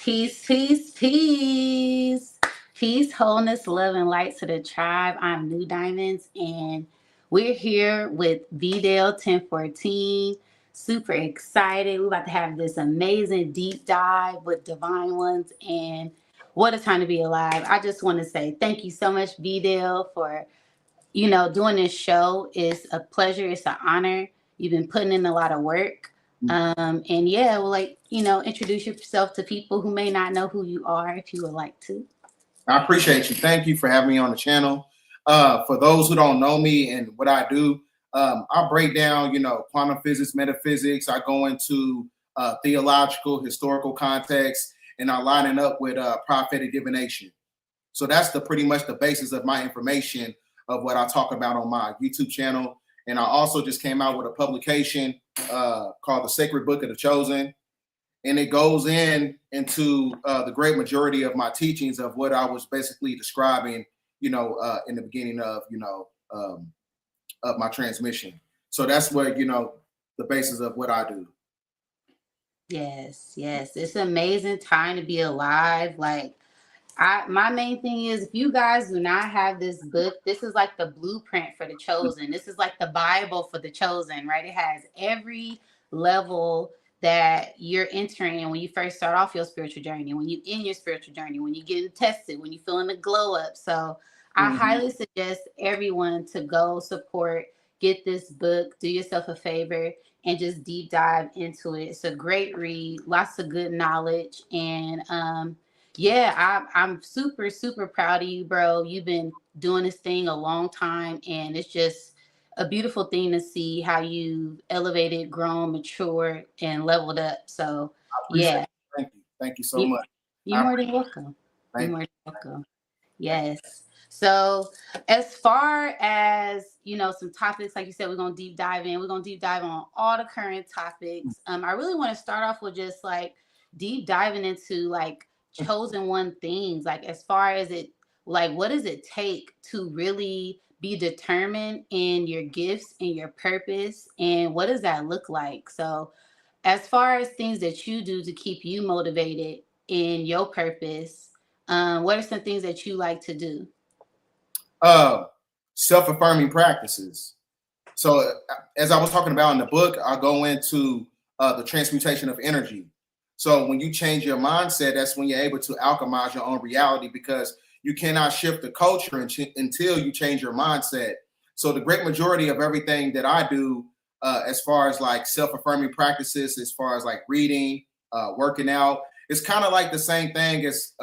Peace, peace, peace. Peace, wholeness, love, and light to the tribe. I'm New Diamonds, and we're here with Bdell1014. Super excited. We're about to have this amazing deep dive with Divine Ones, and what a time to be alive. I just want to say thank you so much, Bdell, for doing this show. Is a pleasure. It's an honor. You've been putting in a lot of work. And yeah, well, introduce yourself to people who may not know who you are, if you would like to. I appreciate you. Thank you for having me on the channel. For those who don't know me and what I do, I break down, quantum physics, metaphysics. I go into theological, historical context, and I line it up with prophetic divination. So that's pretty much the basis of my information of what I talk about on my YouTube channel. And I also just came out with a publication called The Sacred Book of the Chosen. And it goes into the great majority of my teachings of what I was basically describing, in the beginning of, of my transmission. So that's what, the basis of what I do. Yes. It's an amazing time to be alive. My main thing is, if you guys do not have this book, this is like the blueprint for the chosen. This is like the Bible for the chosen, right? It has every level that you're entering when you first start off your spiritual journey, when you in your spiritual journey, when you get tested, when you feeling the glow up. So I highly suggest everyone to go support, get this book, do yourself a favor, and just deep dive into it. It's a great read, lots of good knowledge, and I'm super, super proud of you, bro. You've been doing this thing a long time, and it's just a beautiful thing to see how you've elevated, grown, matured, and leveled up. So, yeah. Thank you so much. You're more than welcome. You're more than welcome. Yes. So, as far as, some topics, like you said, we're going to deep dive in. We're going to deep dive on all the current topics. I really want to start off with just deep diving into chosen one things, as far as it, what does it take to really be determined in your gifts and your purpose, and what does that look like? So as far as things that you do to keep you motivated in your purpose, what are some things that you like to do? Self-affirming practices. So as I was talking about in the book, I go into the transmutation of energy. So when you change your mindset, that's when you're able to alchemize your own reality, because you cannot shift the culture until you change your mindset. So the great majority of everything that I do, as far as self-affirming practices, as far as reading, working out, it's kind of like the same thing as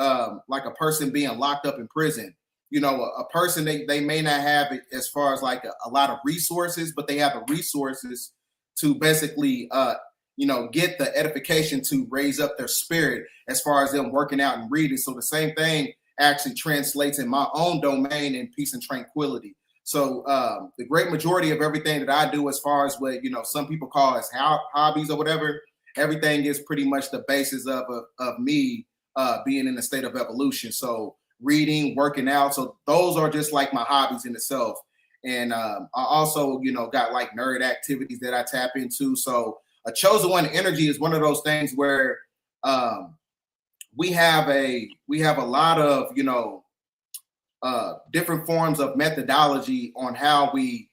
like a person being locked up in prison. A person, they may not have it as far as a lot of resources, but they have the resources to basically get the edification to raise up their spirit as far as them working out and reading. So the same thing actually translates in my own domain in peace and tranquility. So the great majority of everything that I do, as far as what some people call as hobbies or whatever, everything is pretty much the basis of me being in a state of evolution. So reading, working out, so those are just my hobbies in itself. And I also got nerd activities that I tap into. So a chosen one energy is one of those things where we have a lot of different forms of methodology on how we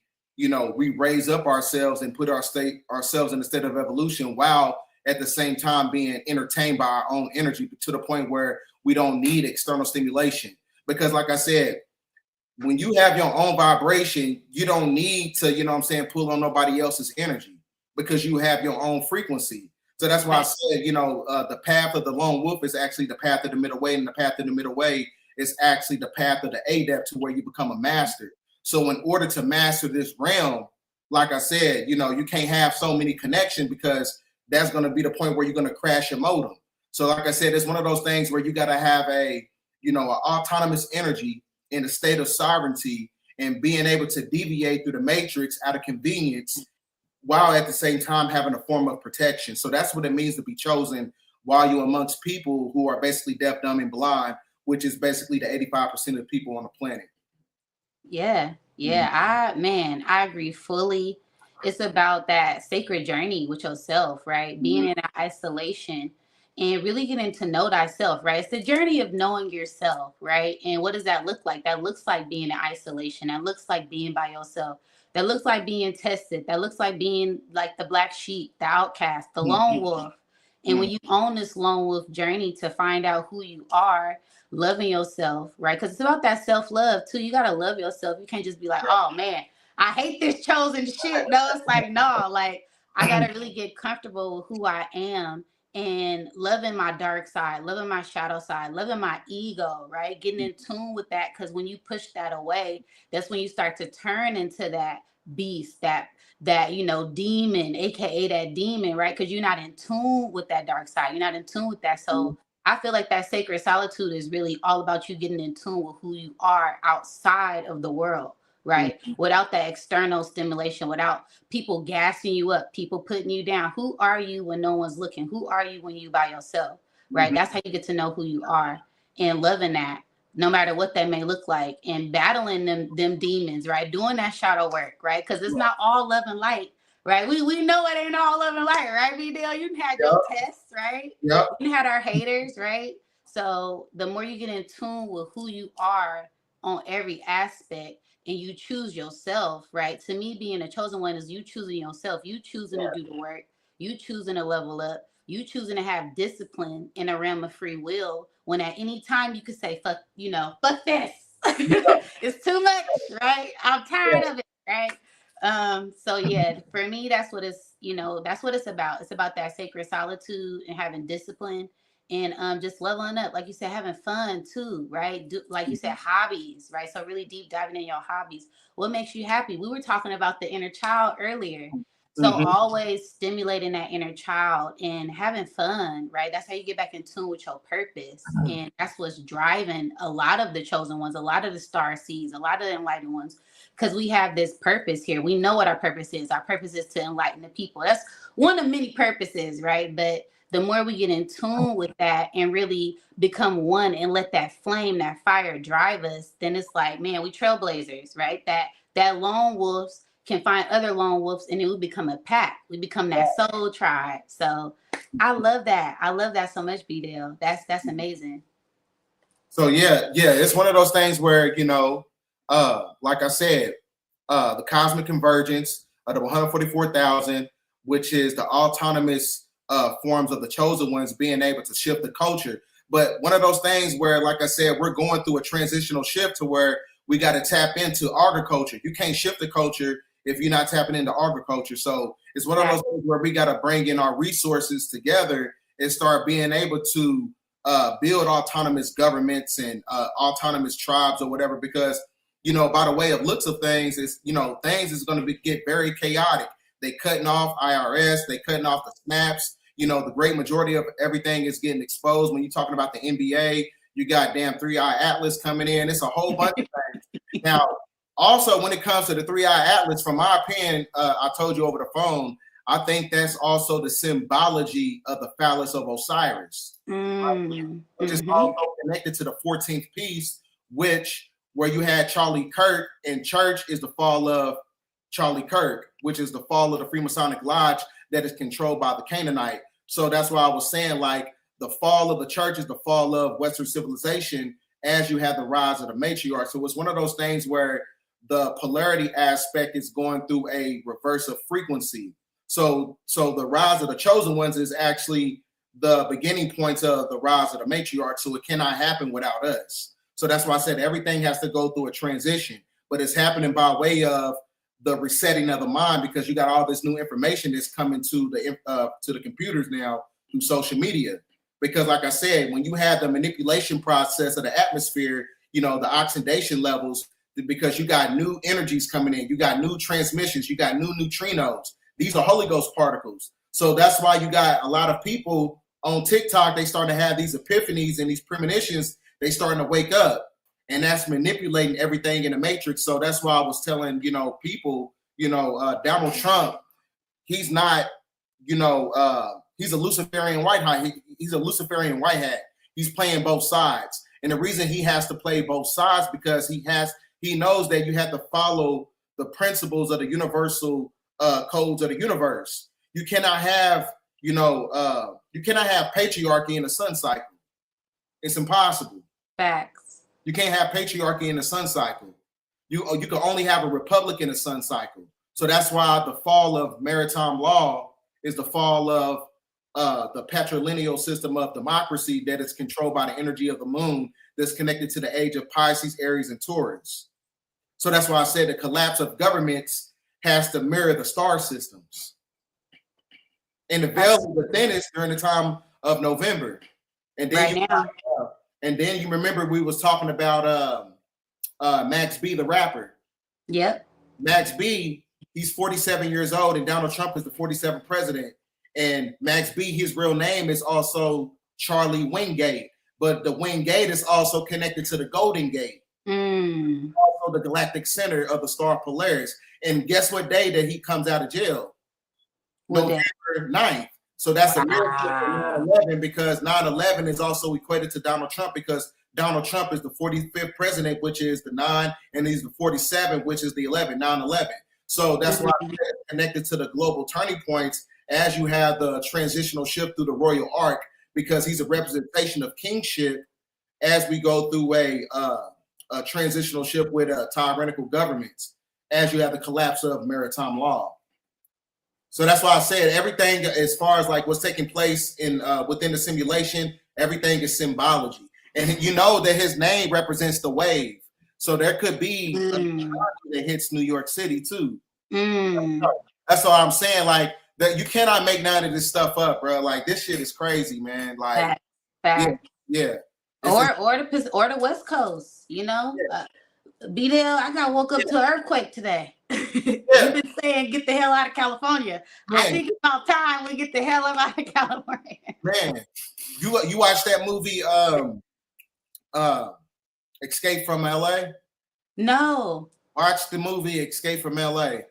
raise up ourselves and put ourselves in a state of evolution, while at the same time being entertained by our own energy, to the point where we don't need external stimulation. Because like I said, when you have your own vibration, you don't need to pull on nobody else's energy, because you have your own frequency. So that's why I said, the path of the lone wolf is actually the path of the middle way, and the path of the middle way is actually the path of the adept, to where you become a master. So in order to master this realm, like I said, you can't have so many connections, because that's going to be the point where you're going to crash your modem. So like I said, it's one of those things where you got to have an autonomous energy in a state of sovereignty, and being able to deviate through the matrix out of convenience, while at the same time having a form of protection. So that's what it means to be chosen, while you're amongst people who are basically deaf, dumb, and blind, which is basically the 85% of people on the planet. Yeah. I agree fully. It's about that sacred journey with yourself, right? Being in isolation and really getting to know thyself, right? It's the journey of knowing yourself, right? And what does that look like? That looks like being in isolation. That looks like being by yourself. That looks like being tested. That looks like being like the black sheep, the outcast, the lone wolf. And when you own this lone wolf journey to find out who you are, loving yourself, right? Because it's about that self-love too. You gotta love yourself. You can't just be like, oh man, I hate this chosen shit. No, it's like, no, like I gotta really get comfortable with who I am and loving my dark side, loving my shadow side, loving my ego, right? Getting in tune with that. Because when you push that away, that's when you start to turn into that beast, that demon, aka that demon, right? Because you're not in tune with that dark side. You're not in tune with that. So I feel like that sacred solitude is really all about you getting in tune with who you are outside of the world, right? Without that external stimulation, without people gassing you up, people putting you down. Who are you when no one's looking? Who are you when you by yourself, right? That's how you get to know who you are, and loving that, no matter what that may look like, and battling them demons, right? Doing that shadow work, right? Because it's not all love and light, right? We know it ain't all love and light, right, Bdell? You had your tests, right? We had our haters, right? So the more you get in tune with who you are on every aspect, and you choose yourself, right? To me, being a chosen one is you choosing yourself, you choosing to do the work, you choosing to level up, you choosing to have discipline in a realm of free will. When at any time you could say, fuck, fuck this. It's too much, right? I'm tired of it, right? So yeah, for me, that's what it's about. It's about that sacred solitude and having discipline, and just leveling up, like you said, having fun too, right? Like you said, hobbies, right? So really deep diving in your hobbies. What makes you happy? We were talking about the inner child earlier. So always stimulating that inner child and having fun, right? That's how you get back in tune with your purpose. And that's what's driving a lot of the chosen ones, a lot of the star seeds, a lot of the enlightened ones, because we have this purpose here. We know what our purpose is. Our purpose is to enlighten the people. That's one of many purposes, right? But the more we get in tune with that and really become one and let that flame, that fire drive us, then it's like, man, we trailblazers, right? That lone wolves can find other lone wolves, and it will become a pack. We become that soul tribe. So I love that. I love that so much, Bdell. That's amazing. So yeah, it's one of those things where, like I said, the cosmic convergence of the 144,000, which is the autonomous forms of the chosen ones being able to shift the culture. But one of those things where, like I said, we're going through a transitional shift to where we got to tap into agriculture. You can't shift the culture if you're not tapping into agriculture. So it's one of those things where we got to bring in our resources together and start being able to build autonomous governments and autonomous tribes or whatever, because, by the way of looks of things, is, things is going to get very chaotic. They cutting off IRS, they cutting off the snaps. The great majority of everything is getting exposed. When you're talking about the NBA, you got damn 3i Atlas coming in. It's a whole bunch of things. Now, also, when it comes to the 3i Atlas, from my opinion, I told you over the phone, I think that's also the symbology of the phallus of Osiris, which is also connected to the 14th piece, where you had Charlie Kirk, and church is the fall of Charlie Kirk, which is the fall of the Freemasonic Lodge that is controlled by the Canaanite. So that's why I was saying, like, the fall of the church is the fall of Western civilization as you have the rise of the matriarch. So it's one of those things where the polarity aspect is going through a reverse of frequency. So the rise of the chosen ones is actually the beginning points of the rise of the matriarch. So it cannot happen without us. So that's why I said everything has to go through a transition, but it's happening by way of the resetting of the mind, because you got all this new information that's coming to the computers now through social media. Because like I said, when you have the manipulation process of the atmosphere, the oxidation levels, because you got new energies coming in, you got new transmissions, you got new neutrinos. These are Holy Ghost particles. So that's why you got a lot of people on TikTok, they start to have these epiphanies and these premonitions. They starting to wake up. And that's manipulating everything in the matrix. So that's why I was telling, people, Donald Trump, he's not, he's a Luciferian white hat. He's a Luciferian white hat. He's playing both sides. And the reason he has to play both sides, because he knows that you have to follow the principles of the universal codes of the universe. You cannot have, You cannot have patriarchy in the sun cycle. It's impossible. Facts. You can't have patriarchy in the sun cycle. You can only have a republic in the sun cycle. So that's why the fall of maritime law is the fall of the patrilineal system of democracy that is controlled by the energy of the moon that's connected to the age of Pisces, Aries, and Taurus. So that's why I said the collapse of governments has to mirror the star systems. And the veil is the thinnest during the time of November. And then you remember we was talking about Max B, the rapper. Yep. Max B, he's 47 years old, and Donald Trump is the 47th president. And Max B, his real name is also Charlie Wingate, but the Wingate is also connected to the Golden Gate, also the galactic center of the star Polaris. And guess what day that he comes out of jail? November 9th. So that's a miracle for 9/11, because 9/11 is also equated to Donald Trump, because Donald Trump is the 45th president, which is the 9, and he's the 47th, which is the 11, 9/11. So that's why it's connected to the global turning points as you have the transitional shift through the royal arc, because he's a representation of kingship as we go through a transitional shift with tyrannical governments, as you have the collapse of maritime law. So that's why I said everything as far as like what's taking place in within the simulation, everything is symbology. And you know that his name represents the wave. So there could be a that hits New York City too. That's all I'm saying. Like that, you cannot make none of this stuff up, bro. Like this shit is crazy, man. Like, yeah. Or the West Coast, you know. Yeah. Bdell, I got woke up to an earthquake today. You've been saying get the hell out of California. Man. I think it's about time we get the hell out of California. Man, you watched that movie Escape from LA? No. Watch the movie Escape from LA.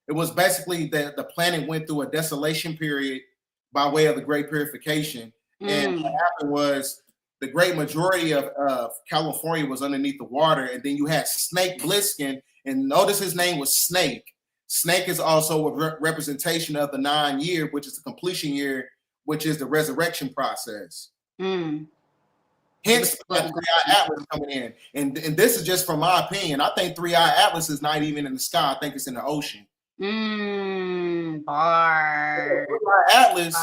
It was basically that the planet went through a desolation period by way of the Great Purification. And what happened was the great majority of California was underneath the water. And then you had Snake Plissken, and notice his name was Snake. Snake is also a representation of the 9 year, which is the completion year, which is the resurrection process. Hence, that 3-Eye Atlas coming in. And this is just from my opinion. I think 3-Eye Atlas is not even in the sky. I think it's in the ocean. Bars. 3-Eye Atlas,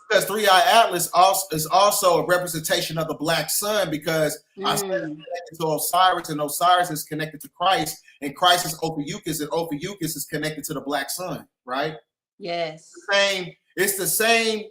because 3-Eye Atlas is also a representation of the black sun, because I said it's connected to Osiris, and Osiris is connected to Christ, and Christ is Ophiuchus, and Ophiuchus is connected to the black sun, right? Yes. It's the same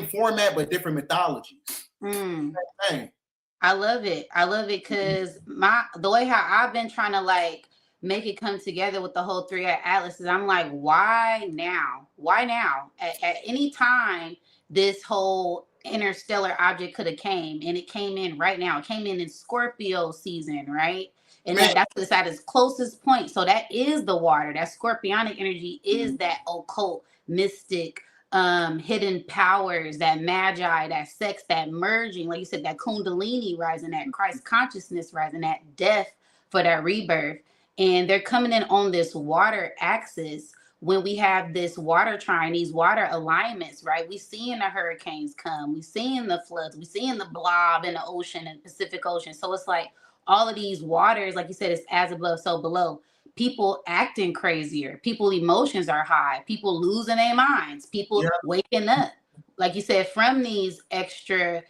format, but different mythologies. I love it. I love it because the way how I've been trying to like make it come together with the whole 3-Eye Atlas is I'm like, why now? Why now? At any time, this whole interstellar object could have came, and it came in right now. It came in Scorpio season, right? And that's at its closest point. So that is the water. That scorpionic energy is that occult, mystic, hidden powers, that magi, that sex, that merging, like you said, that kundalini rising, that Christ consciousness rising, that death for that rebirth. And they're coming in on this water axis when we have this water trine, these water alignments, right? We seeing the hurricanes come, we seeing the floods, we seeing the blob in the ocean and Pacific Ocean. So it's like all of these waters, like you said, it's as above, so below. People acting crazier, people emotions are high, people losing their minds, people waking up, like you said, from these extra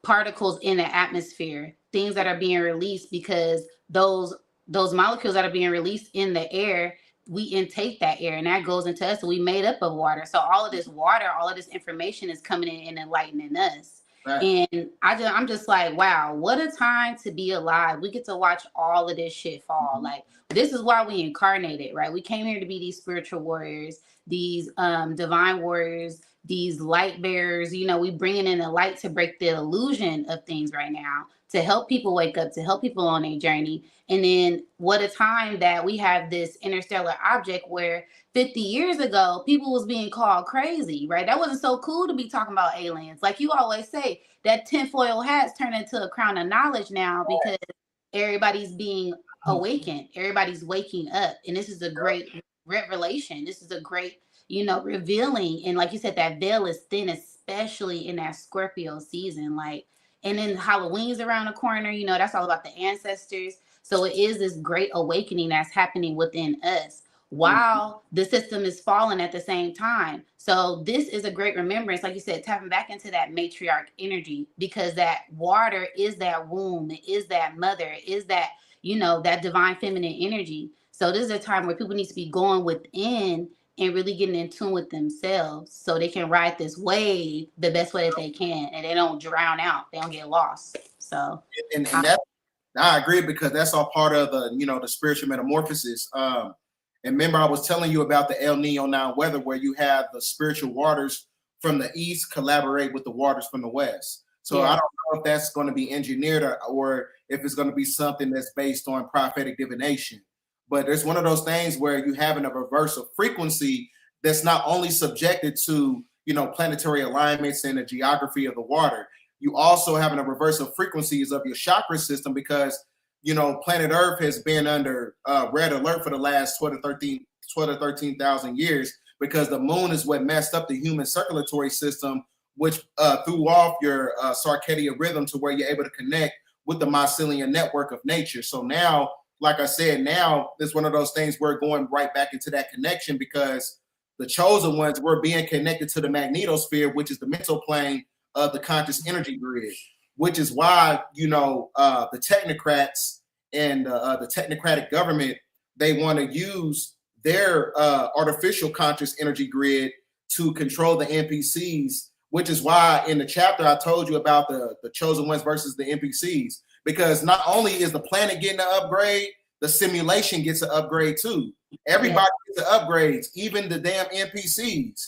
particles in the atmosphere, things that are being released, because those molecules that are being released in the air, we intake that air, and that goes into us, and we made up of water. So all of this water, all of this information is coming in and enlightening us. Right. And I'm just like, wow, what a time to be alive. We get to watch all of this shit fall. Like, this is why we incarnated, right? We came here to be these spiritual warriors, these divine warriors, these light bearers. You know, we bringing in the light to break the illusion of things right now, to help people wake up, to help people on their journey. And then what a time that we have this interstellar object where 50 years ago, people was being called crazy, right? That wasn't so cool to be talking about aliens. Like you always say, that tinfoil hat's turned into a crown of knowledge now, because everybody's being awakened. Everybody's waking up. And this is a great revelation. This is a great, revealing. And like you said, that veil is thin, especially in that Scorpio season. Like, and then Halloween's around the corner, that's all about the ancestors. So it is this great awakening that's happening within us while the system is falling at the same time. So this is a great remembrance, like you said, tapping back into that matriarch energy, because that water is that womb, it is that mother, it is that, that divine feminine energy. So this is a time where people need to be going within and really getting in tune with themselves so they can ride this wave the best way that they can, and they don't drown out, they don't get lost. So and that I agree, because that's all part of the spiritual metamorphosis. And remember, I was telling you about the El Nino now weather, where you have the spiritual waters from the east collaborate with the waters from the west. So I don't know if that's going to be engineered, or if it's going to be something that's based on prophetic divination. But there's one of those things where you having a reverse of frequency that's not only subjected to planetary alignments and the geography of the water. You also having a reverse of frequencies of your chakra system, because planet Earth has been under red alert for the last 12 to 13,000 years, because the moon is what messed up the human circulatory system, which threw off your circadian rhythm to where you're able to connect with the mycelial network of nature. So now, like I said, now it's one of those things we're going right back into that connection, because the chosen ones were being connected to the magnetosphere, which is the mental plane of the conscious energy grid, which is why, the technocrats and the technocratic government, they want to use their artificial conscious energy grid to control the NPCs, which is why in the chapter I told you about the chosen ones versus the NPCs, because not only is the planet getting an upgrade, the simulation gets an upgrade too. Everybody gets the upgrades, even the damn NPCs.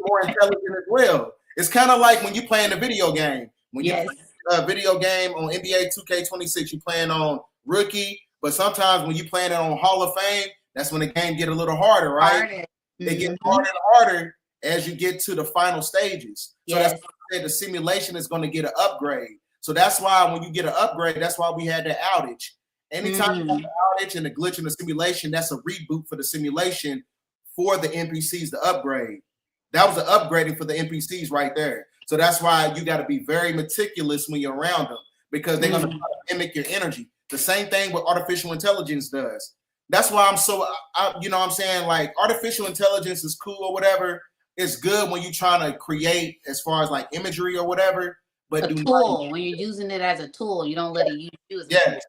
More intelligent as well. It's kind of like when you playing a video game. When you play a video game on NBA 2K26, you playing on rookie, but sometimes when you playing it on Hall of Fame, that's when the game get a little harder, right? It gets harder and harder as you get to the final stages. So that's why I said the simulation is going to get an upgrade. So that's why when you get an upgrade, that's why we had the outage. Anytime you have an outage and a glitch in the simulation, that's a reboot for the simulation for the NPCs to upgrade. That was the upgrading for the NPCs right there. So that's why you got to be very meticulous when you're around them, because they're going to mimic your energy. The same thing with artificial intelligence does. That's why I'm so, I'm saying, like, artificial intelligence is cool or whatever. It's good when you're trying to create as far as like imagery or whatever. But a tool, when you're using it as a tool, you don't let it use it.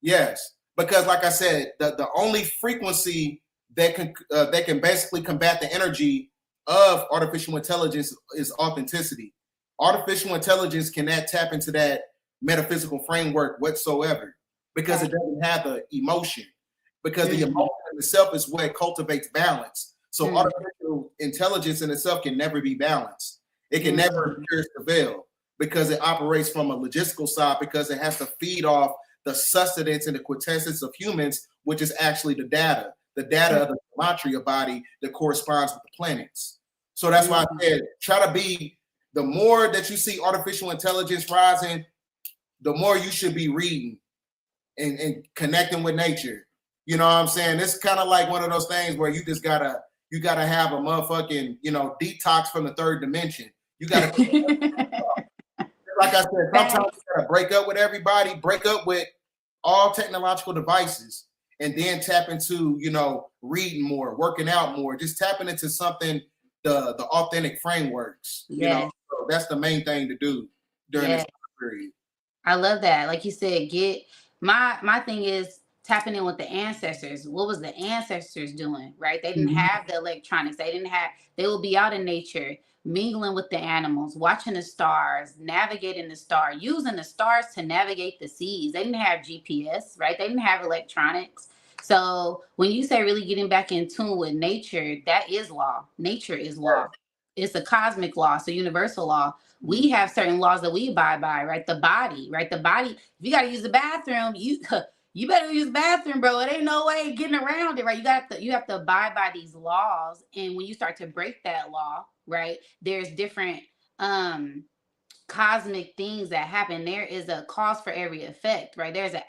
Yes. Because like I said, the only frequency that can basically combat the energy of artificial intelligence is authenticity. Artificial intelligence cannot tap into that metaphysical framework whatsoever, because it doesn't have the emotion, because the emotion in itself is what cultivates balance. So artificial intelligence in itself can never be balanced. It can never pierce the veil, because it operates from a logistical side, because it has to feed off the sustenance and the quintessence of humans, which is actually the data of the gematria body that corresponds with the planets. So that's why I said, try to be, the more that you see artificial intelligence rising, the more you should be reading and connecting with nature. You know what I'm saying? It's kind of like one of those things where you just gotta have a motherfucking, detox from the third dimension. You gotta like I said, sometimes you gotta break up with everybody, break up with all technological devices, and then tap into, reading more, working out more, just tapping into something, the authentic frameworks. So that's the main thing to do during this period. I love that. Like you said, get my thing is tapping in with the ancestors. What was the ancestors doing, right? They didn't have the electronics. They will be out in nature, mingling with the animals, watching the stars, navigating the star, using the stars to navigate the seas. They didn't have GPS, right? They didn't have electronics. So when you say really getting back in tune with nature, that is law. Nature is law. It's a cosmic law. It's a universal law. We have certain laws that we abide by, right? The body, right? The body, if you got to use the bathroom, you better use the bathroom, bro. It ain't no way getting around it, right? You have to abide by these laws. And when you start to break that law, right, there's different cosmic things that happen. There is a cause for every effect, right? There's a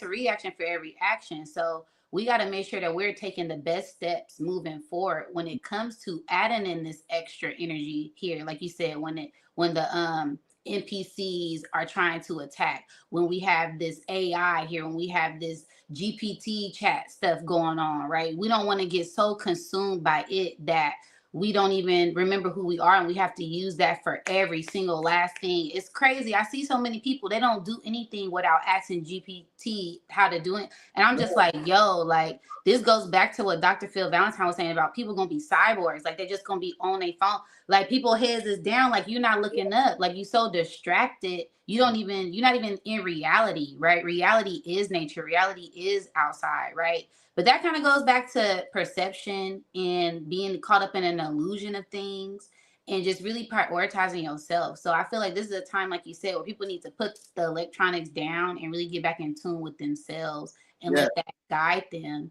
reaction for every action. So we got to make sure that we're taking the best steps moving forward when it comes to adding in this extra energy here. Like you said, when the NPCs are trying to attack, when we have this AI here, when we have this GPT chat stuff going on, right? We don't want to get so consumed by it that we don't even remember who we are, and we have to use that for every single last thing. It's crazy. I see so many people, they don't do anything without asking GPT how to do it. And I'm just like, yo, like, this goes back to what Dr. Phil Valentine was saying about people gonna be cyborgs. Like, they're just gonna be on their phone. Like, people heads is down, like you're not looking up, like you so distracted, you're not even in reality, right? Reality is nature, reality is outside, right? But that kind of goes back to perception and being caught up in an illusion of things and just really prioritizing yourself. So I feel like this is a time, like you said, where people need to put the electronics down and really get back in tune with themselves and let that guide them.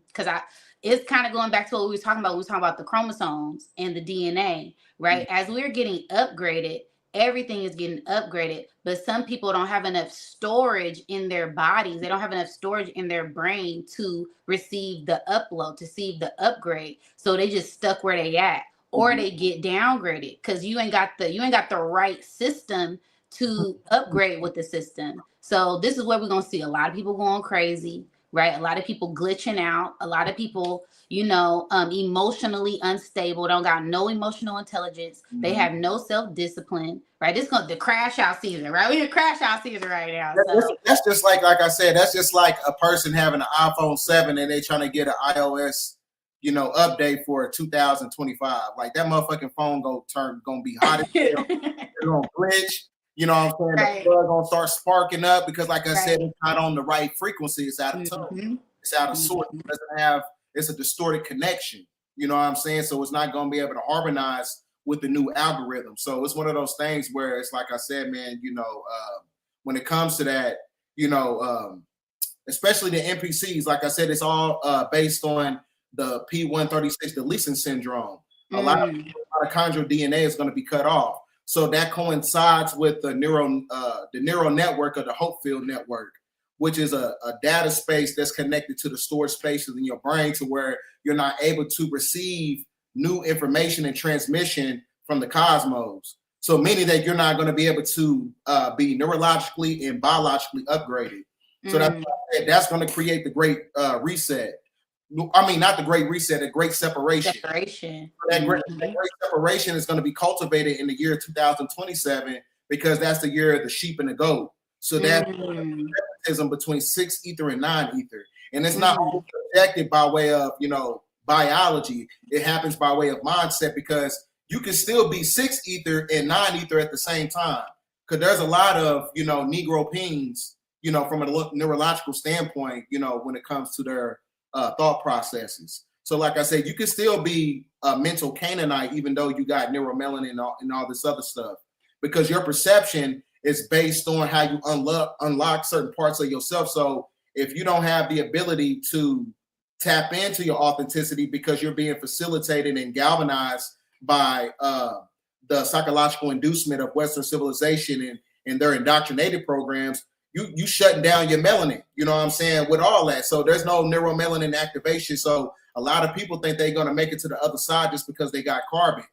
Because it's kind of going back to what we were talking about. We were talking about the chromosomes and the DNA, right? As we're getting upgraded, everything is getting upgraded, but some people don't have enough storage in their bodies. They don't have enough storage in their brain to receive the upload, to receive the upgrade. So they just stuck where they at, or they get downgraded because you ain't got the right system to upgrade with the system. So this is where we're gonna see a lot of people going crazy, right? A lot of people glitching out, a lot of people, emotionally unstable, don't got no emotional intelligence. They have no self-discipline, right? This is the crash out season, right? We're in crash out season right now. So That's just like I said, that's just like a person having an iPhone 7 and they trying to get an iOS, update for 2025. Like, that motherfucking phone gonna be hot as hell. It's gonna glitch. You know what I'm saying? Right. The plug gonna start sparking up because, like I said, Right. it's not on the right frequency. It's out of tone. It's out of sort. It doesn't have. It's a distorted connection. You know what I'm saying? So it's not gonna be able to harmonize with the new algorithm. So it's one of those things where it's like I said, man. When it comes to that, especially the NPCs, like I said, it's all based on the P136 deletion syndrome. A lot of mitochondrial DNA is going to be cut off. So that coincides with the neural network, or the Hope Field network, which is a data space that's connected to the stored spaces in your brain, to where you're not able to receive new information and transmission from the cosmos. So meaning that you're not going to be able to be neurologically and biologically upgraded. So that's going to create the great reset. I mean, not the great reset, a great separation. That great separation is going to be cultivated in the year 2027, because that's the year of the sheep and the goat. So that's between 6 ether and 9 ether. And it's not projected by way of, biology. It happens by way of mindset, because you can still be 6 ether and 9 ether at the same time. Because there's a lot of, Negro pings, from a neurological standpoint, when it comes to their thought processes. So like I said, you can still be a mental Canaanite even though you got neuromelanin and all this other stuff, because your perception is based on how you unlock certain parts of yourself. So if you don't have the ability to tap into your authenticity because you're being facilitated and galvanized by the psychological inducement of Western civilization and their indoctrinated programs, you shutting down your melanin, you know what I'm saying, with all that. So there's no neuromelanin activation. So a lot of people think they're going to make it to the other side just because they got carbon.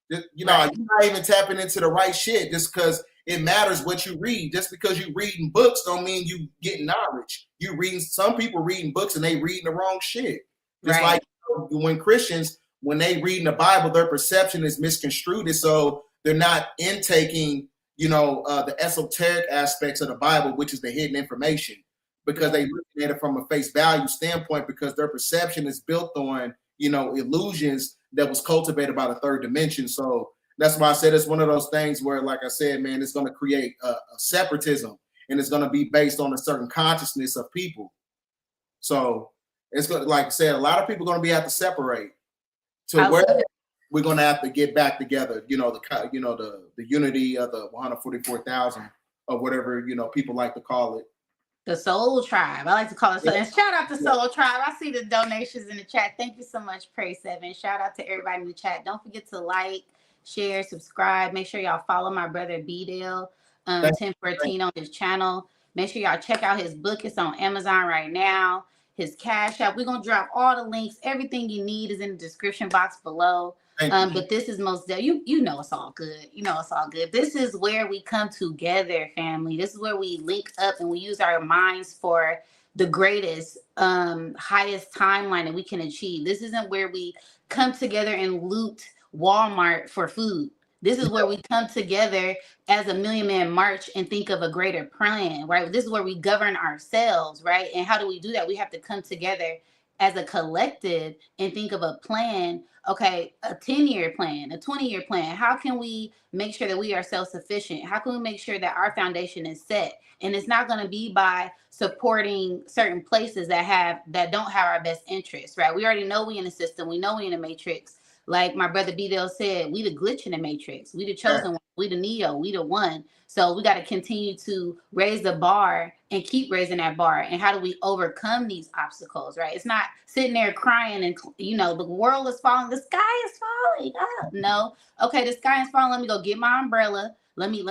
You're not even tapping into the right shit just because it matters what you read. Just because you reading books don't mean you getting knowledge. Some people reading books and they reading the wrong shit. Just like when Christians, when they reading the Bible, their perception is misconstrued. So they're not intaking the esoteric aspects of the Bible, which is the hidden information, because they look at it from a face value standpoint, because their perception is built on, illusions that was cultivated by the third dimension. So that's why I said it's one of those things where, like I said, man, it's going to create a separatism, and it's going to be based on a certain consciousness of people. So it's going to, like I said, a lot of people are going to have to separate to where we're going to have to get back together, the unity of the 144,000 or whatever, people like to call it. The Soul Tribe. I like to call it. And shout out to Soul Tribe. I see the donations in the chat. Thank you so much, Pray 7. Shout out to everybody in the chat. Don't forget to like, share, subscribe. Make sure y'all follow my brother Bdell1014 on his channel. Make sure y'all check out his book. It's on Amazon right now. his Cash App. We're gonna drop all the links. Everything you need is in the description box below. Thank you. But this is you know it's all good. You know it's all good. This is where we come together, family. This is where we link up and we use our minds for the greatest, highest timeline that we can achieve. This isn't where we come together and loot Walmart for food. This is where we come together as a Million Man March and think of a greater plan, right? This is where we govern ourselves, right? And how do we do that? We have to come together as a collective and think of a plan. Okay, a 10-year plan, a 20-year plan. How can we make sure that we are self-sufficient? How can we make sure that our foundation is set? And it's not going to be by supporting certain places that don't have our best interests, right? We already know we in the system. We know we in the matrix. Like my brother Bdell said, we the glitch in the matrix. We the chosen one. We the Neo. We the one. So we got to continue to raise the bar and keep raising that bar. And how do we overcome these obstacles, right? It's not sitting there crying and, the world is falling. The sky is falling. Oh, no. Okay, the sky is falling. Let me go get my umbrella. Let me,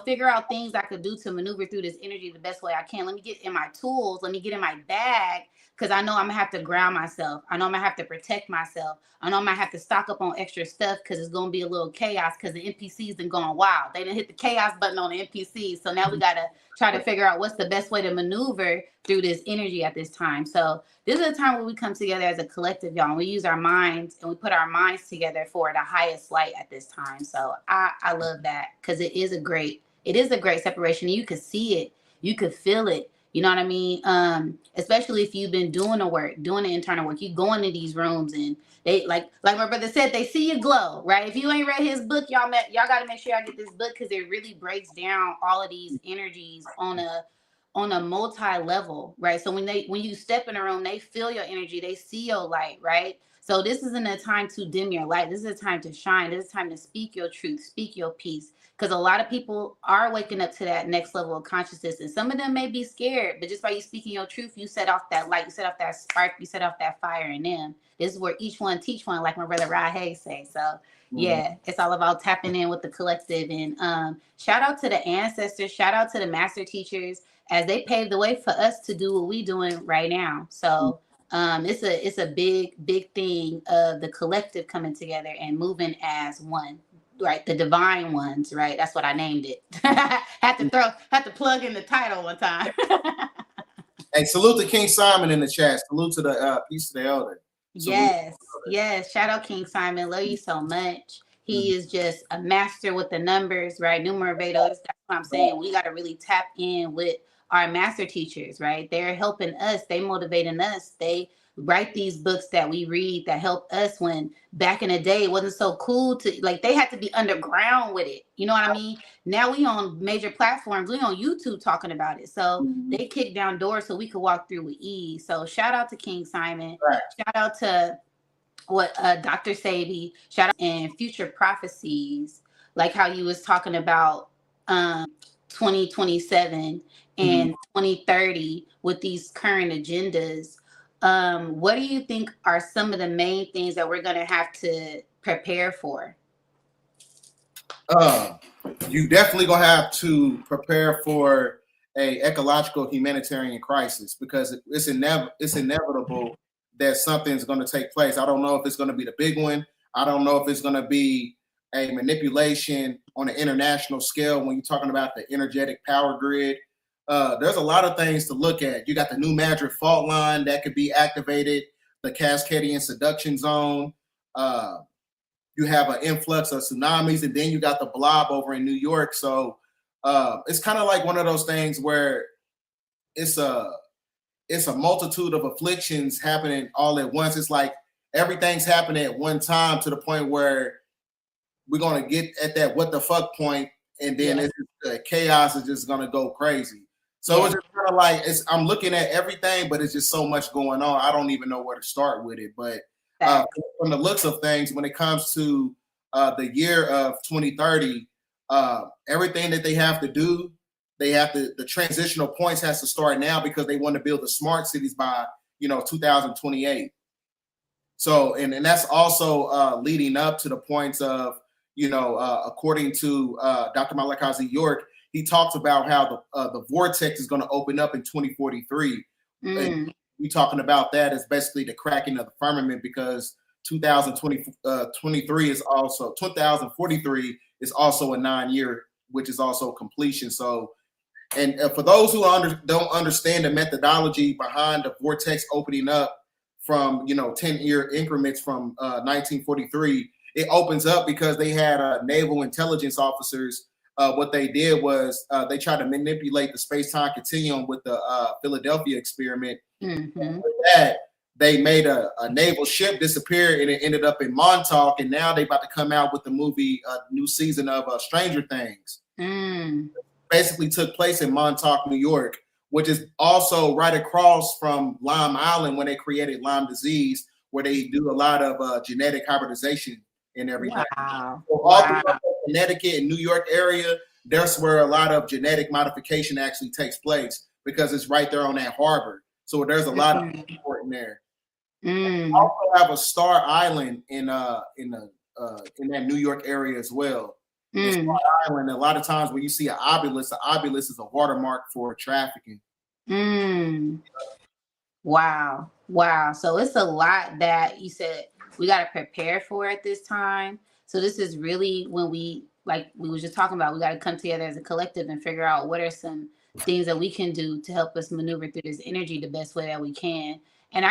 figure out things I could do to maneuver through this energy the best way I can. Let me get in my tools. Let me get in my bag, because I know I'm going to have to ground myself. I know I'm going to have to protect myself. I know I'm going to have to stock up on extra stuff because it's going to be a little chaos because the NPCs done gone wild. They didn't hit the chaos button on the NPCs. So now we got to try to figure out what's the best way to maneuver through this energy at this time. So this is a time where we come together as a collective, y'all. And we use our minds and we put our minds together for the highest light at this time. So I love that, because it is a great separation. You could see it. You could feel it. You know what I mean? Especially if you've been doing the work, doing the internal work. You go into these rooms and they like my brother said, they see you glow, right? If you ain't read his book, y'all got to make sure y'all get this book, because it really breaks down all of these energies on a multi-level, right? So when you step in a room, they feel your energy, they see your light, right? So this isn't a time to dim your light. This is a time to shine. This is a time to speak your truth, speak your peace. Because a lot of people are waking up to that next level of consciousness. And some of them may be scared, but just by you speaking your truth, you set off that light, you set off that spark, you set off that fire in them. This is where each one teach one, like my brother Rod Hayes say. So yeah, it's all about tapping in with the collective. And shout out to the ancestors, shout out to the master teachers, as they paved the way for us to do what we doing right now. So it's a big thing of the collective coming together and moving as one. Right, the divine ones, right? That's what I named it. had to plug in the title one time. Hey, salute to King Simon in the chat. Salute to the Peace to the Elder. Yes. Shout out King Simon. Love you so much. He is just a master with the numbers, right? Numeravators. That's what I'm saying. We got to really tap in with our master teachers, right? They're helping us. They motivating us. They write these books that we read that help us, when back in the day it wasn't so cool to, like, they had to be underground with it. You know what I mean? Now we on major platforms. We on YouTube talking about it. So they kick down doors so we could walk through with ease. So shout out to King Simon. Right. Shout out to Dr. Sabi. Shout out and future prophecies, like how you was talking about 2027 and 2030 with these current agendas. What do you think are some of the main things that we're going to have to prepare for? You definitely gonna have to prepare for a ecological humanitarian crisis, because it's inevitable that something's going to take place. I don't know if it's going to be the big one. I don't know if it's going to be a manipulation on an international scale when you're talking about the energetic power grid. There's a lot of things to look at. You got the New Madrid fault line that could be activated, the Cascadian seduction zone. You have an influx of tsunamis, and then you got the blob over in New York. So it's kind of like one of those things where it's a multitude of afflictions happening all at once. It's like everything's happening at one time, to the point where we're going to get at that what the fuck point, and then chaos is just going to go crazy. So it's just kind of like, I'm looking at everything, but it's just so much going on. I don't even know where to start with it. But from the looks of things, when it comes to the year of 2030, everything that they have to do, the transitional points has to start now, because they want to build the smart cities by 2028. So and that's also leading up to the points of according to Dr. Malachi York, he talks about how the vortex is going to open up in 2043. And we talking about that as basically the cracking of the firmament, because 2023 is also 2043 is also a 9-year, which is also completion. So, and for those who don't understand the methodology behind the vortex opening up from 10-year increments from 1943, it opens up because they had naval intelligence officers. What they did was they tried to manipulate the space-time continuum with the Philadelphia experiment. Mm-hmm. With that, they made a naval ship disappear, and it ended up in Montauk. And now they about to come out with the movie, new season of Stranger Things. Mm. Basically took place in Montauk, New York, which is also right across from Lyme Island when they created Lyme disease, where they do a lot of genetic hybridization and everything. Wow. So all Wow. throughout the Connecticut and New York area, that's where a lot of genetic modification actually takes place, because it's right there on that harbor. So there's a lot of support in there. Mm. Also have a Star Island in that New York area as well. In Star Island, a lot of times when you see an obelisk, the obelisk is a watermark for trafficking. Mm. Wow. Wow. So it's a lot that you said we got to prepare for at this time. So this is really when we, like we was just talking about, we got to come together as a collective and figure out what are some things that we can do to help us maneuver through this energy the best way that we can. And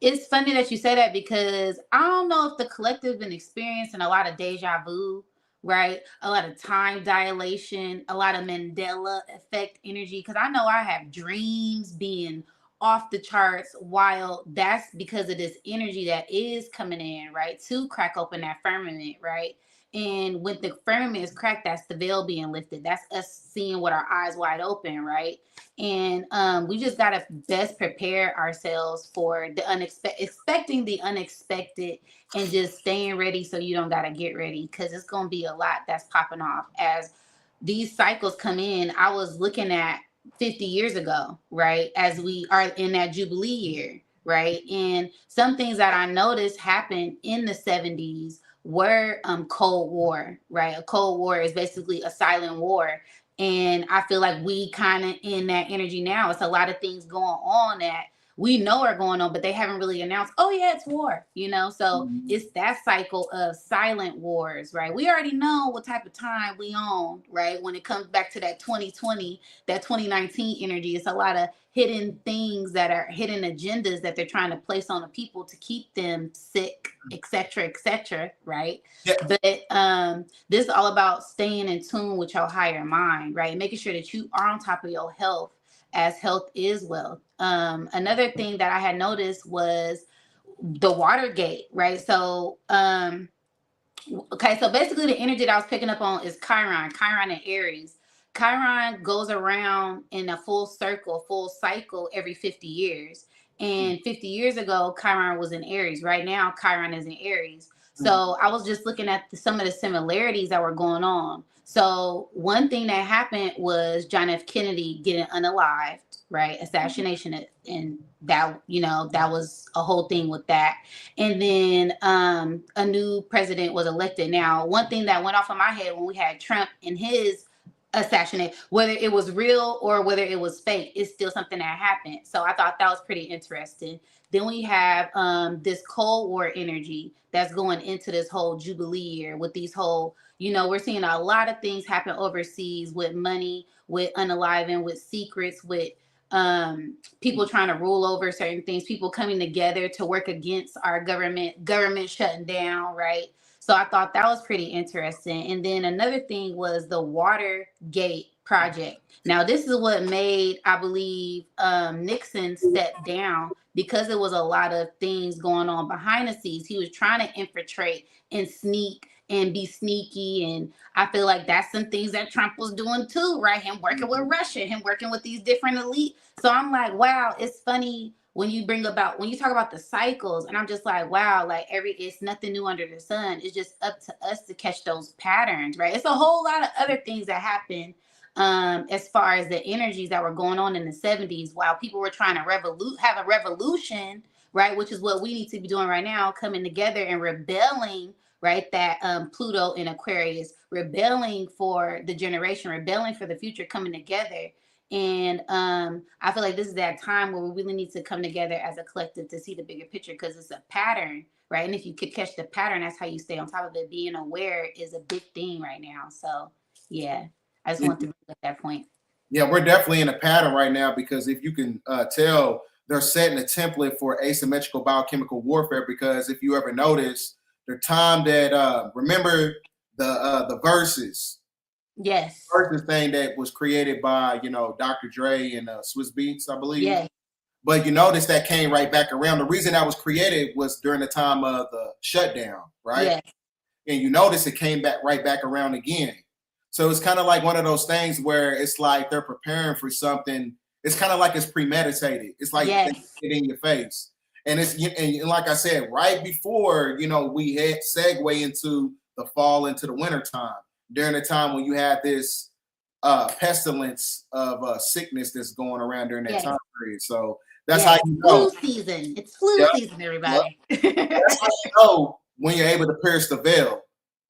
it's funny that you say that, because I don't know if the collective been experiencing a lot of deja vu, right? A lot of time dilation, a lot of Mandela effect energy. Cause I know I have dreams being off the charts, while that's because of this energy that is coming in, right, to crack open that firmament, right? And when the firmament is cracked, that's the veil being lifted. That's us seeing with our eyes wide open, right? And we just gotta best prepare ourselves for the unexpected, expecting the unexpected, and just staying ready so you don't gotta get ready, because it's gonna be a lot that's popping off as these cycles come in. I was looking at 50 years ago, right? As we are in that Jubilee year, right? And some things that I noticed happened in the 70s were Cold War, right? A Cold War is basically a silent war. And I feel like we kind of in that energy now. It's a lot of things going on that we know are going on, but they haven't really announced, oh yeah, it's war, So it's that cycle of silent wars, right? We already know what type of time we on, right? When it comes back to that 2020, that 2019 energy, it's a lot of hidden things that are hidden agendas that they're trying to place on the people to keep them sick, et cetera, right? Yeah. But this is all about staying in tune with your higher mind, right? Making sure that you are on top of your health, as health is wealth. Another thing that I had noticed was the Watergate, right? So okay, so basically the energy that I was picking up on is Chiron and Aries. Chiron goes around in a full cycle every 50 years. And 50 years ago, Chiron was in Aries. Right now, Chiron is in Aries. So I was just looking at some of the similarities that were going on. So one thing that happened was John F. Kennedy getting unalived, right? Assassination. And that, that was a whole thing with that. And then a new president was elected. Now, one thing that went off in my head when we had Trump and his assassinate, whether it was real or whether it was fake, it's still something that happened. So I thought that was pretty interesting. Then we have this Cold War energy that's going into this whole Jubilee year with these whole, we're seeing a lot of things happen overseas with money, with unaliving, with secrets, with people trying to rule over certain things, people coming together to work against our government shutting down, right? So I thought that was pretty interesting. And then another thing was the Watergate project. Now this is what made, I believe, Nixon step down, because there was a lot of things going on behind the scenes. He was trying to infiltrate and sneak and be sneaky. And I feel like that's some things that Trump was doing too, right? Him working with Russia, him working with these different elite. So I'm like, wow, it's funny when you talk about the cycles, and I'm just like, wow, like it's nothing new under the sun. It's just up to us to catch those patterns, right? It's a whole lot of other things that happen as far as the energies that were going on in the 70s while people were trying to have a revolution, right? Which is what we need to be doing right now, coming together and rebelling, right? That Pluto in Aquarius, rebelling for the generation, rebelling for the future, coming together. And I feel like this is that time where we really need to come together as a collective to see the bigger picture, because it's a pattern, right? And if you could catch the pattern, that's how you stay on top of it. Being aware is a big thing right now. So yeah, I just want to make that point. Yeah, we're definitely in a pattern right now, because if you can tell, they're setting a template for asymmetrical biochemical warfare. Because if you ever notice, the time that remember the verses, Yes. verses thing that was created by Dr. Dre and Swiss Beats, I believe. Yes. But you notice that came right back around. The reason that was created was during the time of the shutdown, right? Yes. And you notice it came back right back around again. So it's kind of like one of those things where it's like they're preparing for something. It's kind of like it's premeditated. It's like Yes. it in your face. And and like I said, right before, we had segue into the fall, into the winter time, during the time when you had this pestilence of sickness that's going around during that time period. So that's how you know. Flu season. It's flu season, everybody. That's how you know when you're able to pierce the veil.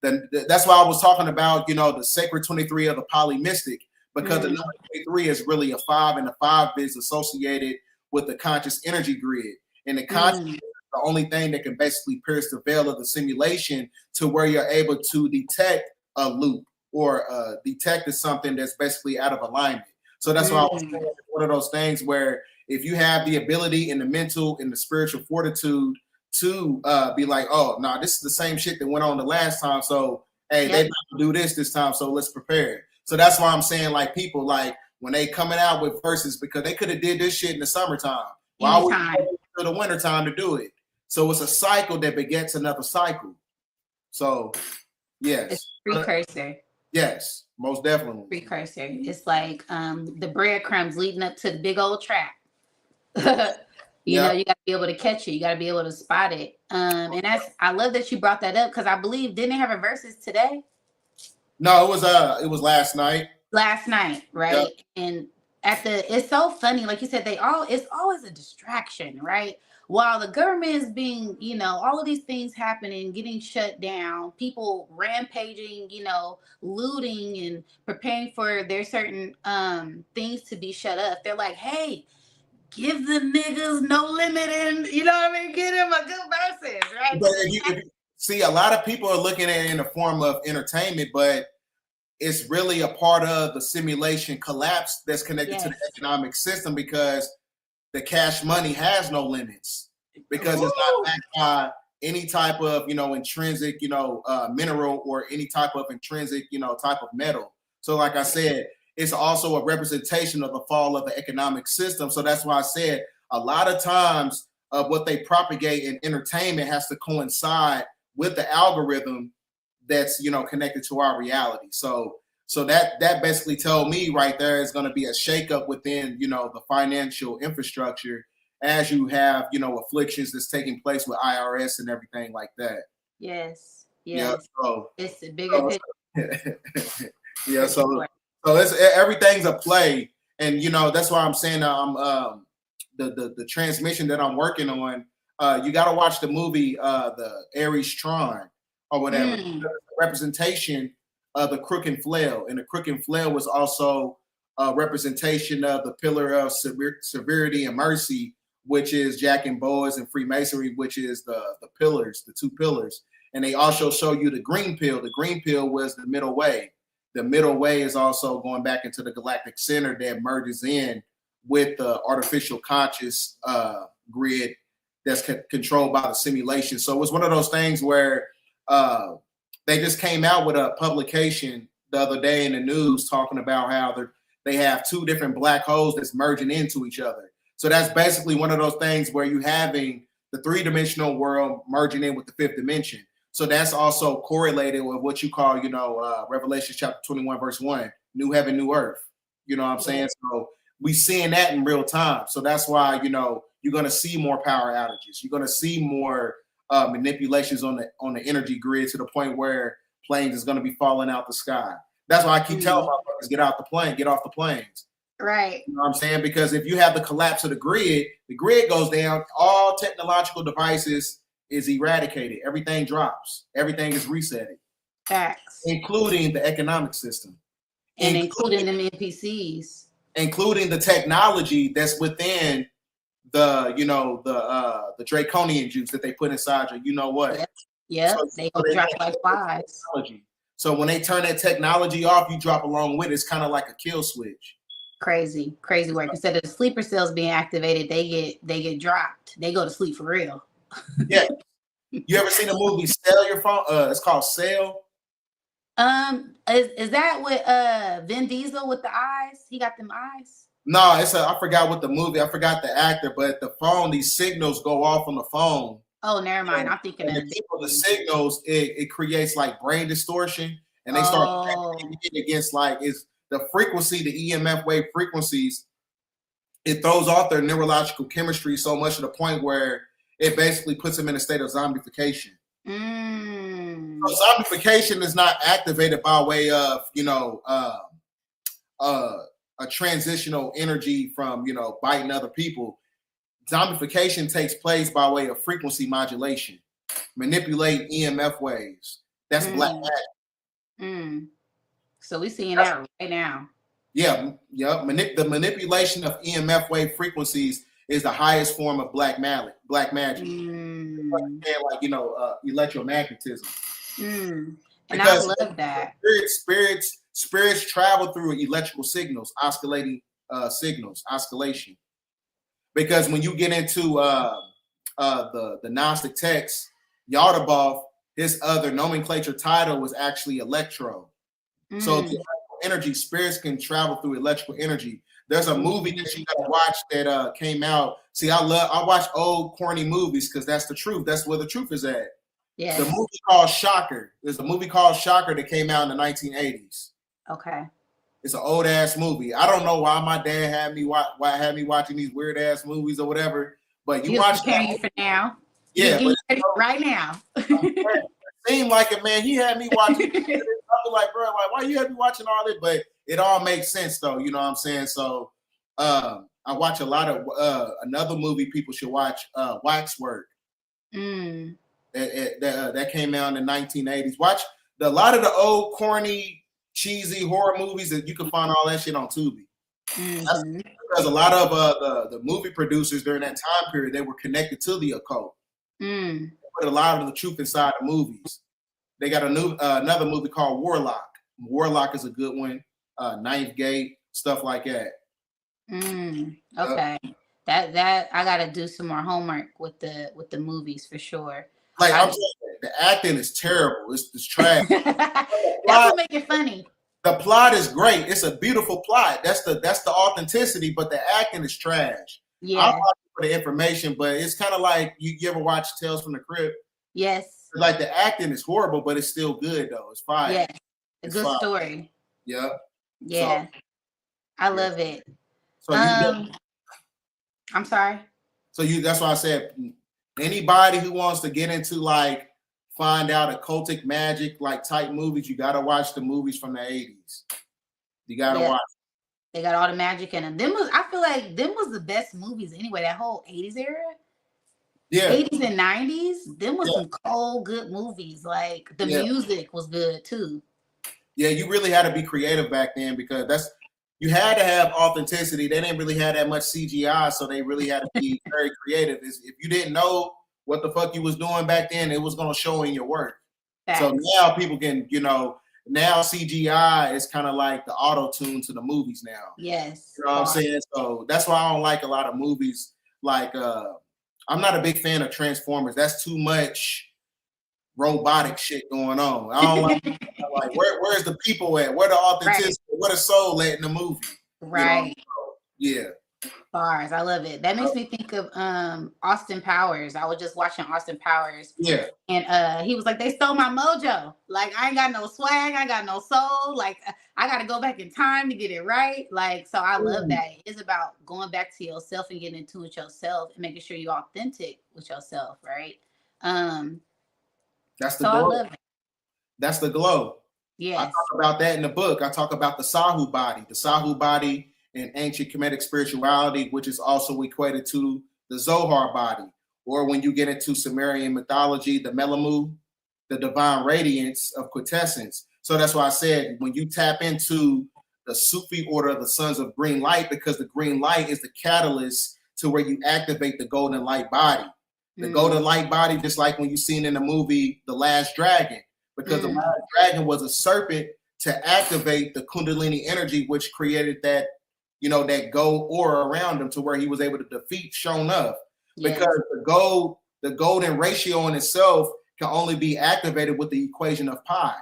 Then that's why I was talking about, the sacred 23 of the polymystic, because the number 23 is really a 5, and the 5 is associated with the conscious energy grid. And the conscious is the only thing that can basically pierce the veil of the simulation, to where you're able to detect a loop, or detect something that's basically out of alignment. So that's why I was saying, it's one of those things where if you have the ability and the mental and the spiritual fortitude to be like, oh, no, this is the same shit that went on the last time. So, hey, they not gonna do this time. So let's prepare. So that's why I'm saying, like, people, like, when they coming out with verses, because they could have did this shit in the summertime. Why would we wait to the wintertime to do it? So it's a cycle that begets another cycle. So, yes. It's precursor. Yes, most definitely. Precursor. It's like the breadcrumbs leading up to the big old trap. You know, you got to be able to catch it. You got to be able to spot it. And I love that you brought that up, because I believe, didn't they have a versus today? No, it was last night. Last night, right? Yep. And it's so funny, like you said, it's always a distraction, right? While the government is being, all of these things happening, getting shut down, people rampaging, looting and preparing for their certain things to be shut up. They're like, hey, give the niggas no limit, and give them a good versus, right? But see, a lot of people are looking at it in the form of entertainment, but it's really a part of the simulation collapse that's connected to the economic system, because the cash money has no limits, because it's not backed by any type of, intrinsic, mineral, or any type of intrinsic, type of metal. So like I said, it's also a representation of the fall of the economic system. So that's why I said a lot of times what they propagate in entertainment has to coincide with the algorithm that's, connected to our reality. So that basically told me right there is going to be a shakeup within, the financial infrastructure, as you have, afflictions that's taking place with IRS and everything like that. Yes. Yeah, so, it's a bigger picture. Yeah, so it's everything's a play, and that's why I'm saying the transmission that I'm working on. You got to watch the movie the Aries Tron or whatever. The representation of the crook and flail, and the crook and flail was also a representation of the pillar of severity and mercy, which is Jack and Boaz, and Freemasonry, which is the pillars, the 2 pillars. And they also show you the green pill. The green pill was the middle way. The middle way is also going back into the galactic center that merges in with the artificial conscious grid that's controlled by the simulation. So it's one of those things where they just came out with a publication the other day in the news talking about how they have 2 different black holes that's merging into each other. So that's basically one of those things where you're having the 3-dimensional world merging in with the 5th dimension. So that's also correlated with what you call, Revelation chapter 21, verse 1, new heaven, new earth. You know what I'm saying? So we seeing that in real time. So that's why, you're going to see more power outages. You're going to see more manipulations on the energy grid, to the point where planes is going to be falling out the sky. That's why I keep telling my brothers, get off the planes. Right. You know what I'm saying? Because if you have the collapse of the grid goes down, all technological devices is eradicated. Everything drops. Everything is resetted. Facts. Including the economic system. And including them NPCs. including the technology that's within the, you know, the draconian juice that they put inside you. You know what? Yep. Yep. So, They so gonna drop like flies. technology. So when they turn that technology off, you drop along with it. It's kind of like a kill switch. Crazy work. Instead of the sleeper cells being activated, they get dropped. They go to sleep for real. Yeah. You ever seen the movie Sell Your Phone? It's called Sell. Is that with Vin Diesel with the eyes? He got them eyes. No, I forgot what the movie. I forgot the actor, but the phone, these signals go off on the phone. Oh, never mind. I'm thinking of the signals. It creates like brain distortion, and they start against like it's the frequency, the EMF wave frequencies. It throws off their neurological chemistry so much to the point where it basically puts them in a state of zombification. So zombification is not activated by way of, you know, a transitional energy from, you know, biting other people. Zombification takes place by way of frequency modulation, manipulate EMF waves. That's black magic. So we're seeing that right now. Yeah, yeah. The manipulation of EMF wave frequencies is the highest form of black magic. Like, you know, electromagnetism. And because I love that. Spirits travel through electrical signals, oscillation. Because when you get into the Gnostic text, Yaldabaoth, his other nomenclature title was actually electro. So the energy, spirits can travel through electrical energy. There's a movie that you gotta watch that came out. See, I watch old corny movies because that's the truth. That's where the truth is at. Yes. The movie called Shocker. There's a movie called Shocker that came out in the 1980s. Okay. It's an old ass movie. I don't know why my dad had me watching these weird ass movies or whatever. But you watch that you for now. Yeah, but right now. It seemed like it, man. He had me watching. I was like, bro, like, why you had me watching all this? But it all makes sense, though. You know what I'm saying? So, I watch a lot of another movie people should watch. Waxwork. That came out in the 1980s. Watch a lot of the old corny, cheesy horror movies that you can find all that shit on Tubi. Because a lot of the movie producers during that time period, they were connected to the occult. They put a lot of the truth inside the movies. They got another movie called Warlock. Warlock is a good one. Ninth Gate, stuff like that. Okay. That I gotta do some more homework with the movies for sure. Like I'm saying, the acting is terrible. It's trash. That's what make it funny. The plot is great. It's a beautiful plot. That's the authenticity, but the acting is trash. Yeah. I'm watching for the information, but it's kind of like you ever watch Tales from the Crypt? Yes. Like the acting is horrible, but it's still good though. It's fine. Yeah. A good story. Yeah. Yeah. So, I love it. So I'm sorry. So that's why I said anybody who wants to get into like find out occultic magic like type movies, you gotta watch the movies from the 80s. You gotta watch. They got all the magic in them. I feel like them was the best movies anyway. That whole 80s era. Yeah. 80s and 90s. Them was some cold, good movies. Like the music was good too. Yeah, you really had to be creative back then because you had to have authenticity. They didn't really have that much CGI, so they really had to be very creative. If you didn't know what the fuck you was doing back then, it was going to show in your work. Facts. So now people can, now CGI is kind of like the auto-tune to the movies now. Yes. You know what I'm saying? So that's why I don't like a lot of movies. Like, I'm not a big fan of Transformers. That's too much robotic shit going on. I don't like where's the people at? Where the authenticity? Where the soul at in the movie? Right. Yeah. Bars. I love it. That makes me think of Austin Powers. I was just watching Austin Powers. Yeah. And he was like, they stole my mojo. Like, I ain't got no swag, I got no soul. Like, I gotta go back in time to get it right. Like, so I love that. It's about going back to yourself and getting into it yourself and making sure you're authentic with yourself, right? That's the glow. I love it. That's the glow. Yeah. I talk about that in the book. I talk about the Sahu body. The Sahu body in ancient Kemetic spirituality, which is also equated to the Zohar body. Or when you get into Sumerian mythology, the Melamu, the divine radiance of quintessence. So that's why I said when you tap into the Sufi order of the sons of green light, because the green light is the catalyst to where you activate the golden light body. The golden light body, just like when you seen in the movie The Last Dragon, because the last dragon was a serpent to activate the Kundalini energy, which created that, that gold aura around him, to where he was able to defeat Shonuff. Yes. Because the golden ratio in itself can only be activated with the equation of pi.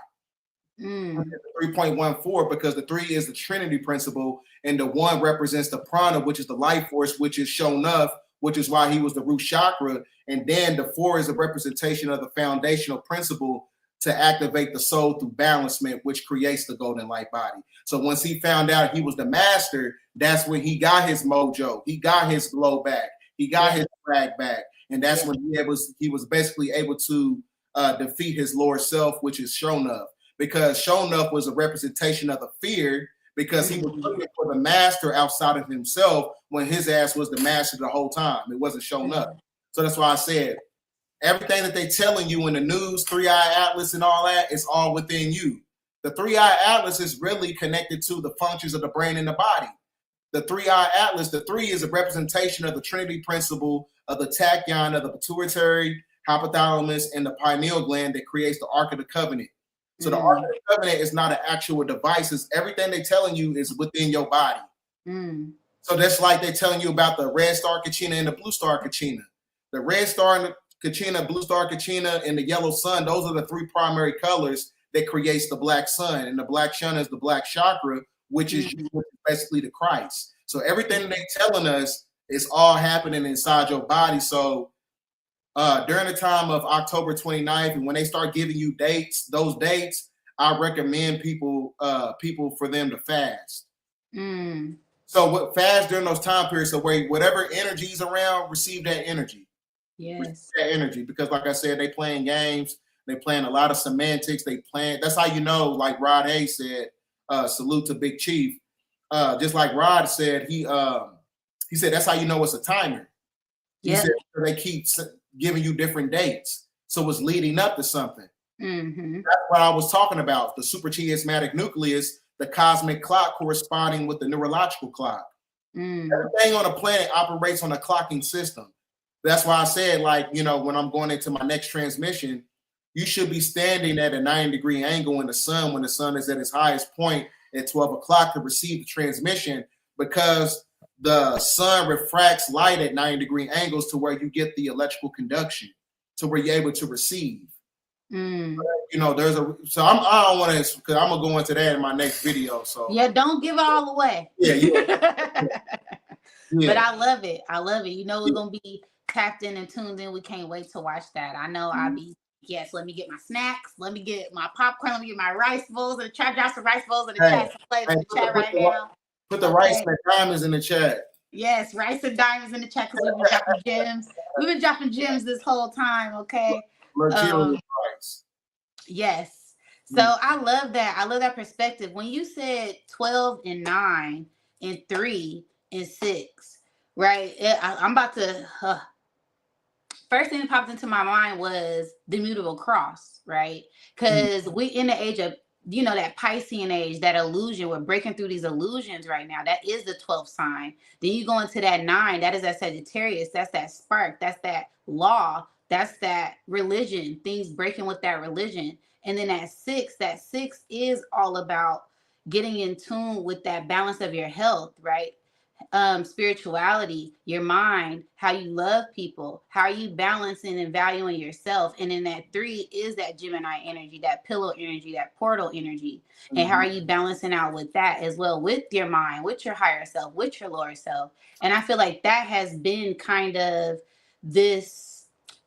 3.14, because the 3 is the Trinity principle, and the 1 represents the prana, which is the life force, which is Shonuff, which is why he was the root chakra. And then the 4 is a representation of the foundational principle to activate the soul through balancement, which creates the golden light body. So once he found out he was the master, that's when he got his mojo, he got his glow back, he got his swag back, and that's when he was basically able to defeat his lower self, which is Shonuff. Because Shonuff was a representation of the fear, because he was looking for the master outside of himself, when his ass was the master the whole time. It wasn't Shonuff. So that's why I said, everything that they telling you in the news, 3-Eye Atlas and all that, is all within you. The 3-Eye Atlas is really connected to the functions of the brain and the body. The 3-Eye Atlas, the 3 is a representation of the Trinity principle of the tachyon of the pituitary, hypothalamus, and the pineal gland that creates the Ark of the Covenant. So the Ark of the Covenant is not an actual device. It's everything they're telling you is within your body. So that's like they're telling you about the red star Kachina and the blue star Kachina. The red star Kachina, blue star Kachina, and the yellow sun, those are the 3 primary colors that creates the black sun. And the black sun is the black chakra, which is basically the Christ. So everything they're telling us is all happening inside your body. So during the time of October 29th, and when they start giving you those dates, I recommend people for them to fast. So fast during those time periods, so where whatever energy is around, receive that energy. Receive that energy, because like I said, they playing games, they playing a lot of semantics, that's how you know, like Rod Hayes said, salute to Big Chief. Just like Rod said, he said that's how you know it's a timer. He said they keep giving you different dates, so it's leading up to something. That's what I was talking about, the suprachiasmatic nucleus, the cosmic clock corresponding with the neurological clock. Everything on the planet operates on a clocking system. That's why I said, like, when I'm going into my next transmission, you should be standing at a 90-degree angle in the sun when the sun is at its highest point at 12 o'clock to receive the transmission, because the sun refracts light at 90-degree angles to where you get the electrical conduction, to where you're able to receive. There's so I don't want to, because I'm gonna go into that in my next video. So don't give it all away. But I love it. We're gonna be tapped in and tuned in. We can't wait to watch that. I know I'll be. Yes, let me get my snacks. Let me get my popcorn. Let me get my rice bowls in the chat. Drop some rice bowls in the chat. In the chat right now. Put the rice and diamonds in the chat. Yes, rice and diamonds in the chat, because we've been dropping gems. We've been dropping gems this whole time. Okay. Rice. Yes. So I love that. I love that perspective. When you said 12 and 9 and 3 and 6, right? I'm about to. First thing that popped into my mind was the mutable cross, right? Because we in the age of, that Piscean age, that illusion, we're breaking through these illusions right now. That is the 12th sign. Then you go into that 9, that is that Sagittarius, that's that spark, that's that law, that's that religion, things breaking with that religion. And then that 6 is all about getting in tune with that balance of your health, right? Spirituality, your mind, how you love people, how are you balancing and valuing yourself. And then that 3 is that Gemini energy, that pillow energy, that portal energy. And how are you balancing out with that as well, with your mind, with your higher self, with your lower self. And I feel like that has been kind of this,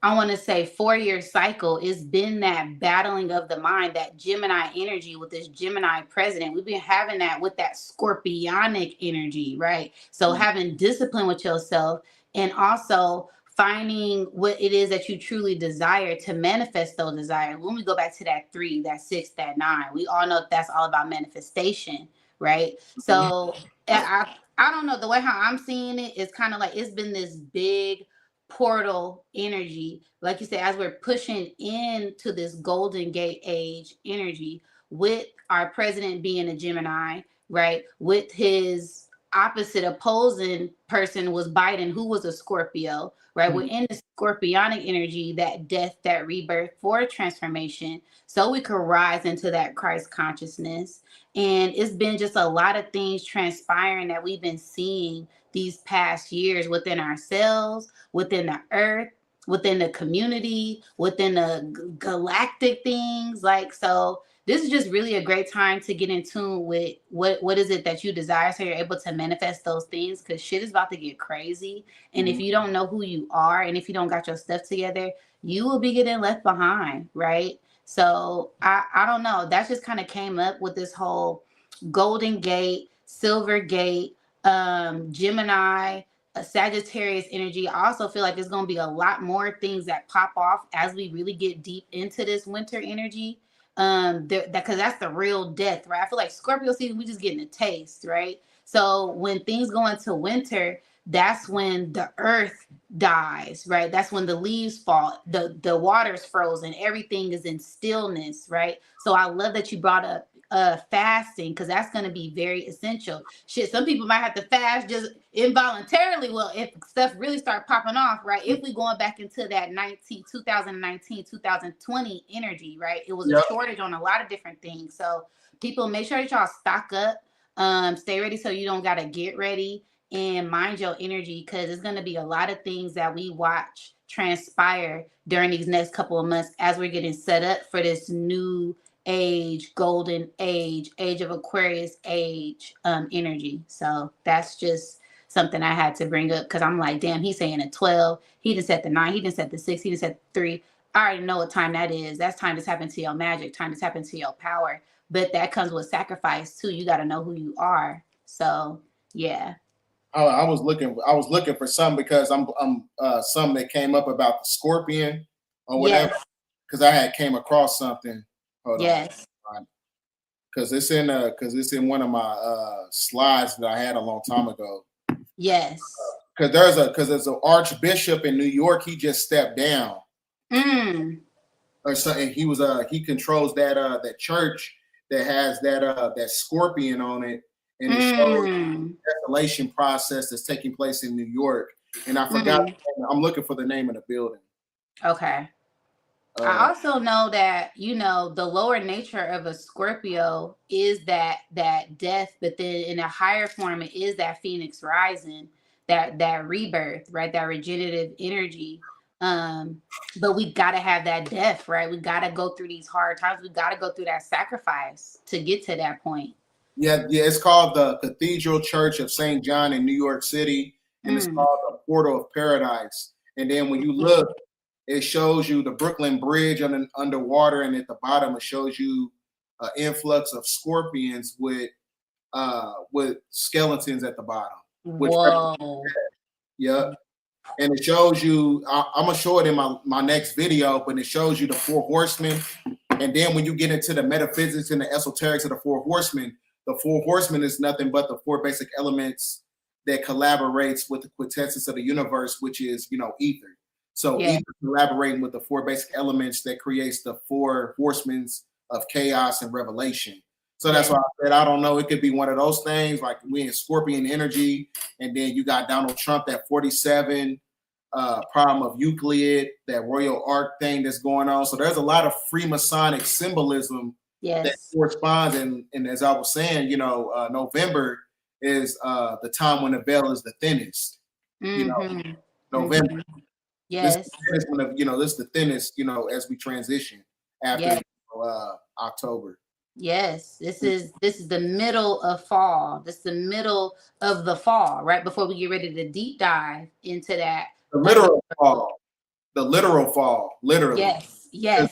I want to say 4-year cycle. It's been that battling of the mind, that Gemini energy with this Gemini president. We've been having that with that scorpionic energy, right? So having discipline with yourself, and also finding what it is that you truly desire to manifest those desires. When we go back to that 3, that 6, that 9, we all know that's all about manifestation, right? So I don't know, the way how I'm seeing it is kind of like it's been this big portal energy, like you said, as we're pushing into this golden gate age energy, with our president being a Gemini, right? With his opposite opposing person was Biden, who was a Scorpio, right? We're in the scorpionic energy, that death, that rebirth for transformation, so we could rise into that Christ consciousness. And it's been just a lot of things transpiring that we've been seeing these past years within ourselves, within the earth, within the community, within the galactic things. Like, so this is just really a great time to get in tune with what is it that you desire, so you're able to manifest those things, because shit is about to get crazy. And if you don't know who you are, and if you don't got your stuff together, you will be getting left behind, right? So I don't know, that just kind of came up with this whole Golden Gate, Silver Gate, Gemini, Sagittarius energy. I also feel like there's going to be a lot more things that pop off as we really get deep into this winter energy. Because that's the real death, right? I feel like Scorpio season, we just getting a taste, right? So when things go into winter, that's when the earth dies, right? That's when the leaves fall, the water's frozen, everything is in stillness, right? So I love that you brought up fasting, because that's going to be very essential. Shit, some people might have to fast just involuntarily. Well, if stuff really start popping off, right? If we going back into that 2019, 2020 energy, right? It was a Yep. shortage on a lot of different things. So people, make sure that y'all stock up, stay ready, so you don't got to get ready, and mind your energy, because it's going to be a lot of things that we watch transpire during these next couple of months as we're getting set up for this new age, golden age of Aquarius age energy. So that's just something I had to bring up, because I'm like, damn, he's saying a 12, he didn't set the 9, he didn't set the 6, he didn't set the 3. I already know what time that is. That's time to tap into your magic, time to tap into your power. But that comes with sacrifice too. You got to know who you are. So yeah. I was looking for some, because I'm some that came up about the scorpion or whatever, Yes. because I had came across something. Hold Yes. on, because it's in one of my slides that I had a long time ago. Yes. Because there's an archbishop in New York. He just stepped down, or something. He controls that church that has that scorpion on it, and it shows the desolation process that's taking place in New York. And I forgot. I'm looking for the name of the building. Okay. I also know that, the lower nature of a Scorpio is that death, but then in a higher form, it is that phoenix rising, that rebirth, right? That regenerative energy. But we gotta have that death, right? We gotta go through these hard times. We gotta go through that sacrifice to get to that point. Yeah. It's called the Cathedral Church of St. John in New York City, and it's called the Portal of Paradise. And then when you look, it shows you the Brooklyn Bridge underwater, and at the bottom it shows you an influx of scorpions with skeletons at the bottom. Whoa. Yep. And it shows you. I'm gonna show it in my next video, but it shows you the 4 horsemen. And then when you get into the metaphysics and the esoterics of the 4 horsemen, the 4 horsemen is nothing but the 4 basic elements that collaborates with the quintessence of the universe, which is ether. So ether collaborating with the 4 basic elements that creates the 4 horsemen of chaos and revelation. So that's why I said I don't know. It could be one of those things, like we in Scorpion energy, and then you got Donald Trump, that 47 problem of Euclid, that royal arc thing that's going on. So there's a lot of Freemasonic symbolism that corresponds. And as I was saying, November is the time when the veil is the thinnest. November. Yes. This is this is the thinnest, as we transition after October. Yes, this is the middle of fall. This is the middle of the fall, right before we get ready to deep dive into that. The literal fall. The literal fall. Literally. Yes.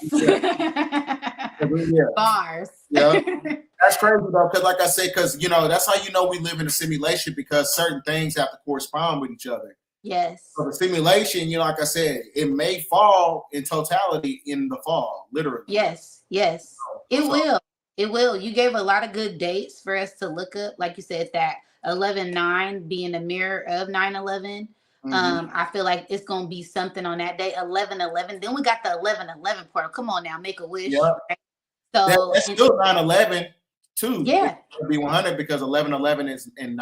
Bars. Yeah. That's crazy though, because like I say, because that's how we live in a simulation, because certain things have to correspond with each other. Yes. So the simulation, like I said, it may fall in totality in the fall, literally. Yes. It will. It will. You gave a lot of good dates for us to look up. Like you said, that 11/9 being the mirror of 9/11. I feel like it's going to be something on that day, 11/11. Then we got the 11/11 portal. Come on now, make a wish. Yep. Right? So that's still 9/11 too. Yeah. It'll be 100 because 11/11 is in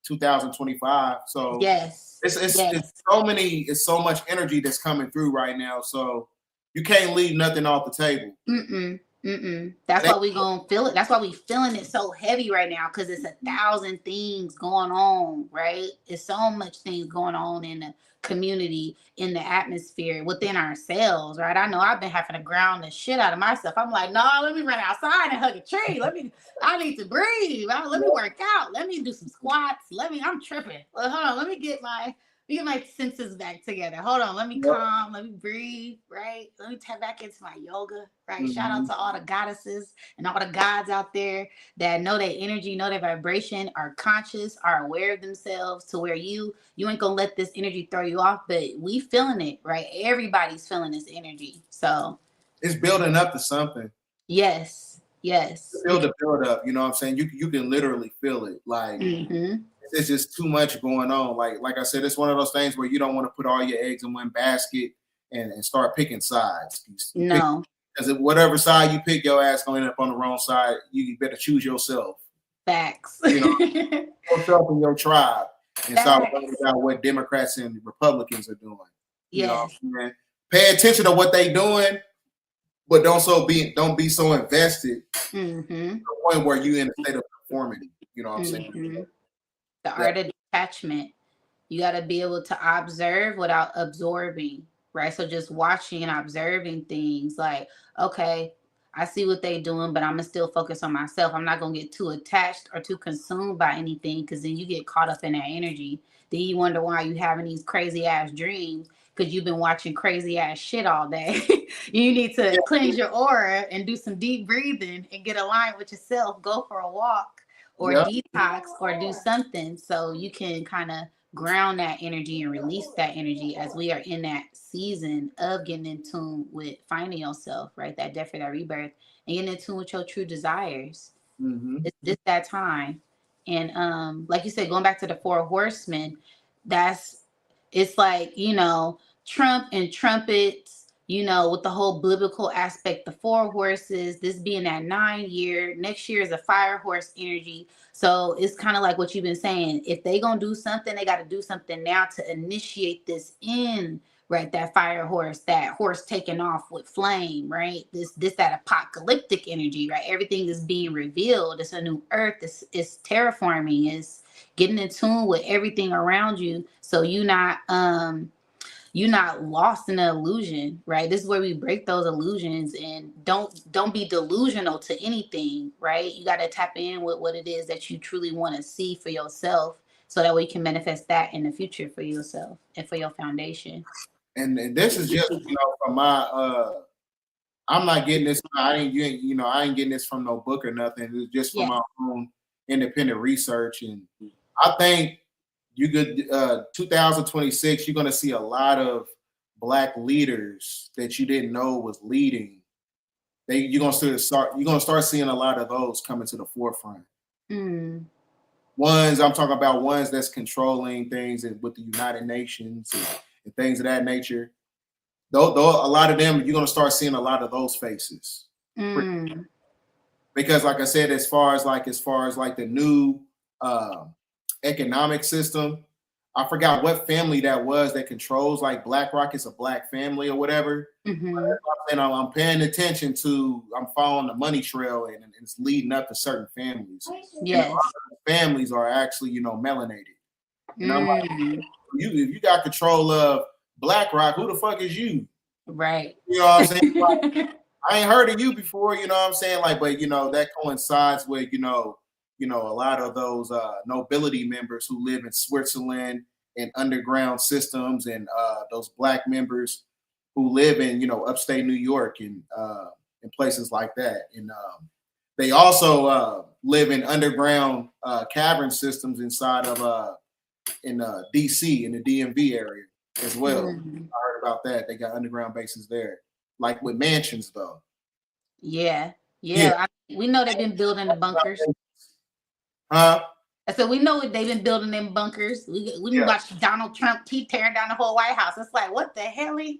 2025. So Yes. it's so much energy that's coming through right now. So you can't leave nothing off the table. That's why we gonna feel it. That's why we feeling it so heavy right now, because it's 1,000 things going on, right? It's so much things going on in the community, in the atmosphere, within ourselves, right? I know I've been having to ground the shit out of myself. I'm like, no, let me run outside and hug a tree. I need to breathe. Let me work out. Let me do some squats. I'm tripping. Hold on, let me get my senses back together. Hold on, let me calm, let me breathe, right? Let me tap back into my yoga, right? Shout out to all the goddesses and all the gods out there that know their energy, know their vibration, are conscious, are aware of themselves, to where you ain't gonna let this energy throw you off, but we feeling it, right? Everybody's feeling this energy. So it's building up to something. Yes. Build up, you know what I'm saying? You can literally feel it. Like it's just too much going on. Like I said, it's one of those things where you don't want to put all your eggs in one basket and start picking sides. No. Because whatever side you pick, your ass gonna end up on the wrong side. You better choose yourself. Facts. You know, yourself and your tribe, and start worrying about what Democrats and Republicans are doing. You know what I'm saying? Pay attention to what they doing, but don't be so invested to the point where you in a state of conformity. You know what I'm saying? The art of detachment. You got to be able to observe without absorbing, right? So just watching and observing things like, okay, I see what they doing, but I'm gonna still focus on myself. I'm not gonna get too attached or too consumed by anything, because then you get caught up in that energy. Then you wonder why you having these crazy ass dreams, because you've been watching crazy ass shit all day. You need to cleanse your aura and do some deep breathing and get aligned with yourself. Go for a walk or detox or do something so you can kind of ground that energy and release that energy, as we are in that season of getting in tune with finding yourself, right? That death for that rebirth, and getting in tune with your true desires. It's just that time. And like you said, going back to the four horsemen, it's like, Trump and trumpets, with the whole biblical aspect, the four horses, this being that 9 year, next year is a fire horse energy. So it's kind of like what you've been saying. If they gonna do something, they got to do something now to initiate this in, right? That fire horse, that horse taking off with flame, right? That apocalyptic energy, right? Everything is being revealed. It's a new earth. It's terraforming. It's getting in tune with everything around you, so you're not lost in the illusion, right? This is where we break those illusions, and don't be delusional to anything, right? You got to tap in with what it is that you truly want to see for yourself, so that way you can manifest that in the future for yourself and for your foundation. And this is just from my I'm not getting this. I ain't getting this from no book or nothing. It's just from my own independent research, and I think you could 2026. You're gonna see a lot of Black leaders that you didn't know was leading. You're gonna start seeing a lot of those coming to the forefront. Ones I'm talking about, ones that's controlling things with the United Nations and things of that nature. Though a lot of them, you're gonna start seeing a lot of those faces. Because like I said, as far as like the new economic system, I forgot what family that was that controls, like BlackRock is a Black family or whatever. And I'm paying attention to, I'm following the money trail, and it's leading up to certain families. Yes. Families are actually, melanated. And I'm like, if you got control of BlackRock, who the fuck is you? Right. You know what I'm saying? Like, I ain't heard of you before, you know what I'm saying? Like, but that coincides with, a lot of those nobility members who live in Switzerland and underground systems, and those Black members who live in, upstate New York and places like that. And they also live in underground cavern systems inside of in DC, in the DMV area as well. I heard about that. They got underground bases there, like with mansions though. Yeah. We know they've been building the bunkers. Huh? So we know what they've been building them bunkers. We Yeah. watched Donald Trump keep tearing down the whole White House. It's like, what the hell? You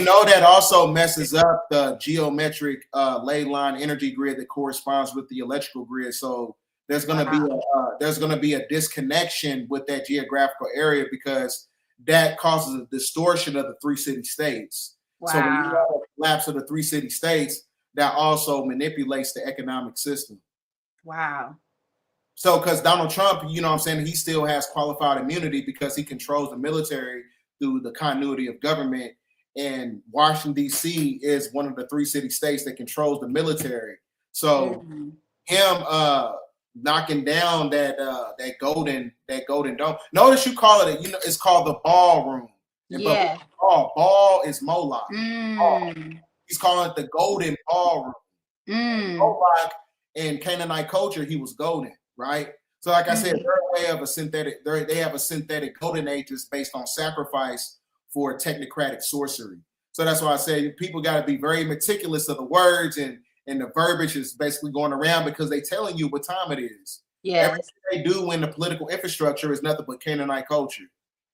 know that also messes up the geometric ley line energy grid that corresponds with the electrical grid. So there's gonna be a disconnection with that geographical area because that causes a distortion of the three city states. So when you have Wow. a collapse of the three city states, that also manipulates the economic system. Wow. So, because Donald Trump, you know what I'm saying, he still has qualified immunity because he controls the military through the continuity of government. And Washington, D.C. is one of the three city states that controls the military. So, Mm-hmm. him knocking down that golden dome. Notice you call it, it's called the ballroom. But Yeah. ball is Moloch. Ball. Mm. He's calling it the golden ballroom. Mm. Moloch in Canaanite culture, he was golden, right? So, like I said, Mm. they have a synthetic golden age that's based on sacrifice for technocratic sorcery. So that's why I say people got to be very meticulous of the words and the verbiage is basically going around because they telling you what time it is. Yes. Everything they do in the political infrastructure is nothing but Canaanite culture.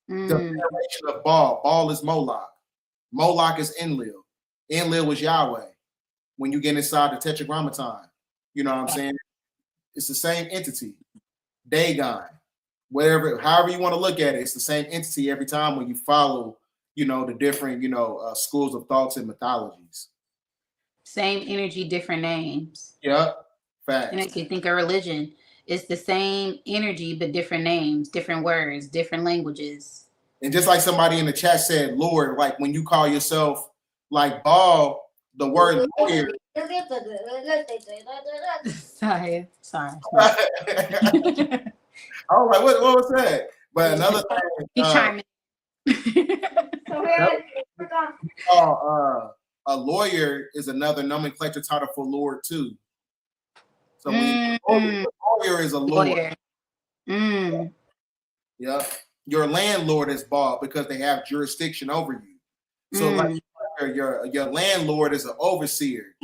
The Mm. generation of Baal is Moloch. Moloch is Enlil. Enlil was Yahweh. When you get inside the Tetragrammaton, you know what I'm saying? It's the same entity. Dagon, however you want to look at it, it's the same entity every time when you follow, the different, schools of thoughts and mythologies. Same energy, different names. Yeah, And facts. if you think of religion, it's the same energy, but different names, different words, different languages. And just like somebody in the chat said, Lord, like when you call yourself like Baal, the word lawyer. Sorry. I was like, what was that? But another thing, He chiming. a lawyer is another nomenclature title for Lord too. So when Mm. lawyer is a lord. Lawyer. Mm. Yeah. Your landlord is Baal because they have jurisdiction over you. So like your landlord is an overseer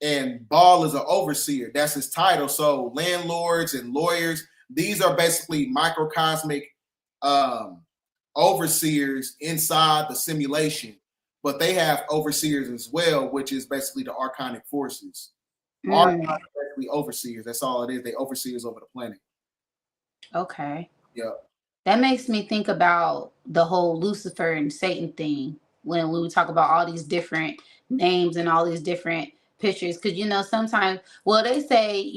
and Baal is an overseer. That's his title. So landlords and lawyers, these are basically microcosmic overseers inside the simulation, but they have overseers as well, which is basically the archonic forces. Archons are basically overseers. That's all it is. They overseers over the planet. Okay. Yeah. That makes me think about the whole Lucifer and Satan thing when we talk about all these different names and all these different pictures. Because, sometimes, well, they say,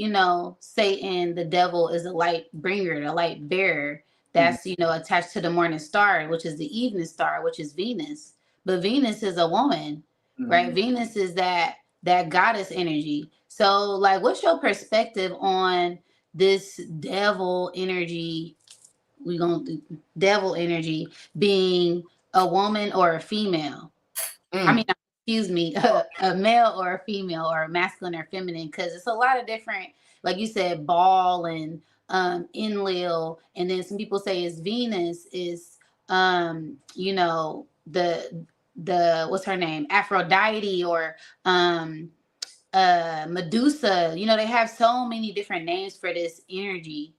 Satan, the devil, is a light bringer, a light bearer that's, attached to the morning star, which is the evening star, which is Venus. But Venus is a woman, right? Venus is that goddess energy. So, like, what's your perspective on this devil energy? We gonna do devil energy being a woman or a female. I mean, excuse me, a male or a female or a masculine or feminine, because it's a lot of different, like you said, Baal and Enlil, and then some people say it's Venus is the what's her name, Aphrodite, or Medusa. They have so many different names for this energy.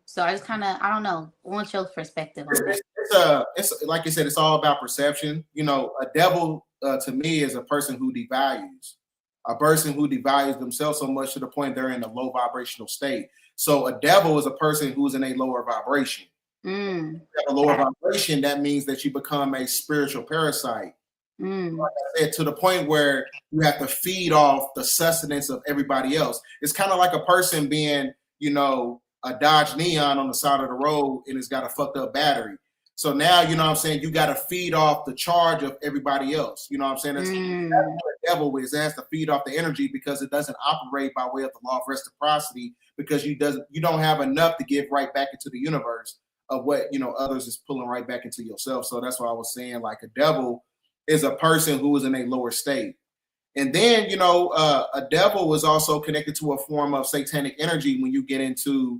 So I just I don't know. I want your perspective on it. It's like you said, it's all about perception. A devil to me is a person who devalues, themselves so much to the point they're in a low vibrational state. So a devil is a person who's in a lower vibration. A lower vibration, that means that you become a spiritual parasite. Like I said, to the point where you have to feed off the sustenance of everybody else. It's kind of like a person being, a Dodge Neon on the side of the road and it's got a fucked up battery. So now, you got to feed off the charge of everybody else. You know what I'm saying? That's what the devil is. It has to feed off the energy because it doesn't operate by way of the law of reciprocity because you don't have enough to give right back into the universe of what, others is pulling right back into yourself. So that's why I was saying like a devil is a person who is in a lower state. And then, a devil is also connected to a form of satanic energy when you get into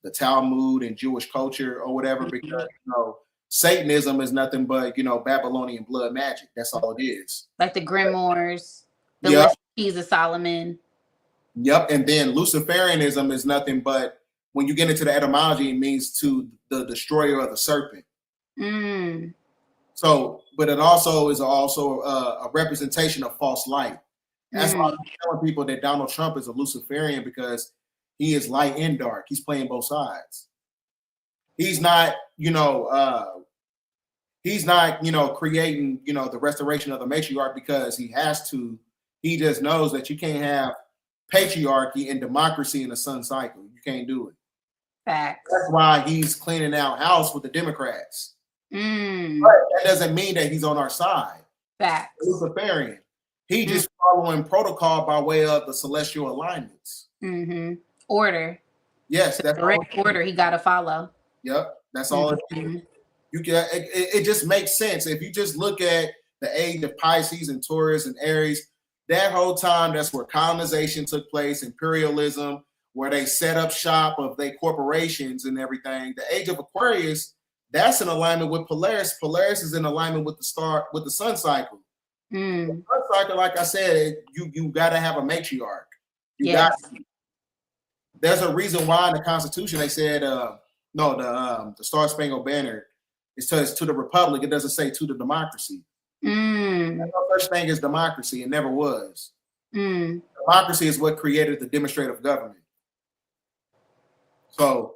the Talmud and Jewish culture or whatever, because, Satanism is nothing but, Babylonian blood magic. That's all it is. Like the grimoires, the Keys of Solomon. Yep. And then Luciferianism is nothing but, when you get into the etymology, it means to the destroyer of the serpent. Mm. So, but it also is also a representation of false light. That's why I'm telling people that Donald Trump is a Luciferian, because he is light and dark. He's playing both sides. He's not, creating, the restoration of the matriarch because he has to. He just knows that you can't have patriarchy and democracy in the sun cycle. You can't do it. Facts. That's why he's cleaning out house with the Democrats. But that doesn't mean that he's on our side. Facts. Luciferian. He just following protocol by way of the celestial alignments. Order. Yes, that's correct order he got to follow. Yep, that's all it is. You can. It just makes sense if you just look at the age of Pisces and Taurus and Aries. That whole time, that's where colonization took place, imperialism, where they set up shop of their corporations and everything. The age of Aquarius, that's in alignment with Polaris. Polaris is in alignment with the sun cycle. The sun cycle, like I said, you got to have a matriarch. There's a reason why in the Constitution they said the Star Spangled Banner, it says to the republic. It doesn't say to the democracy. There's no such thing as democracy. It never was. Democracy is what created the demonstrative government. So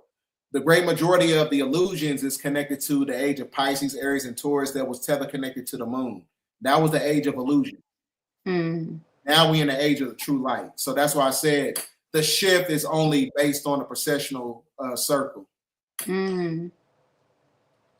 the great majority of the illusions is connected to the age of Pisces, Aries, and Taurus that was tether connected to the moon. That was the age of illusion. Now we're in the age of the true light. So that's why I said the shift is only based on a processional circle.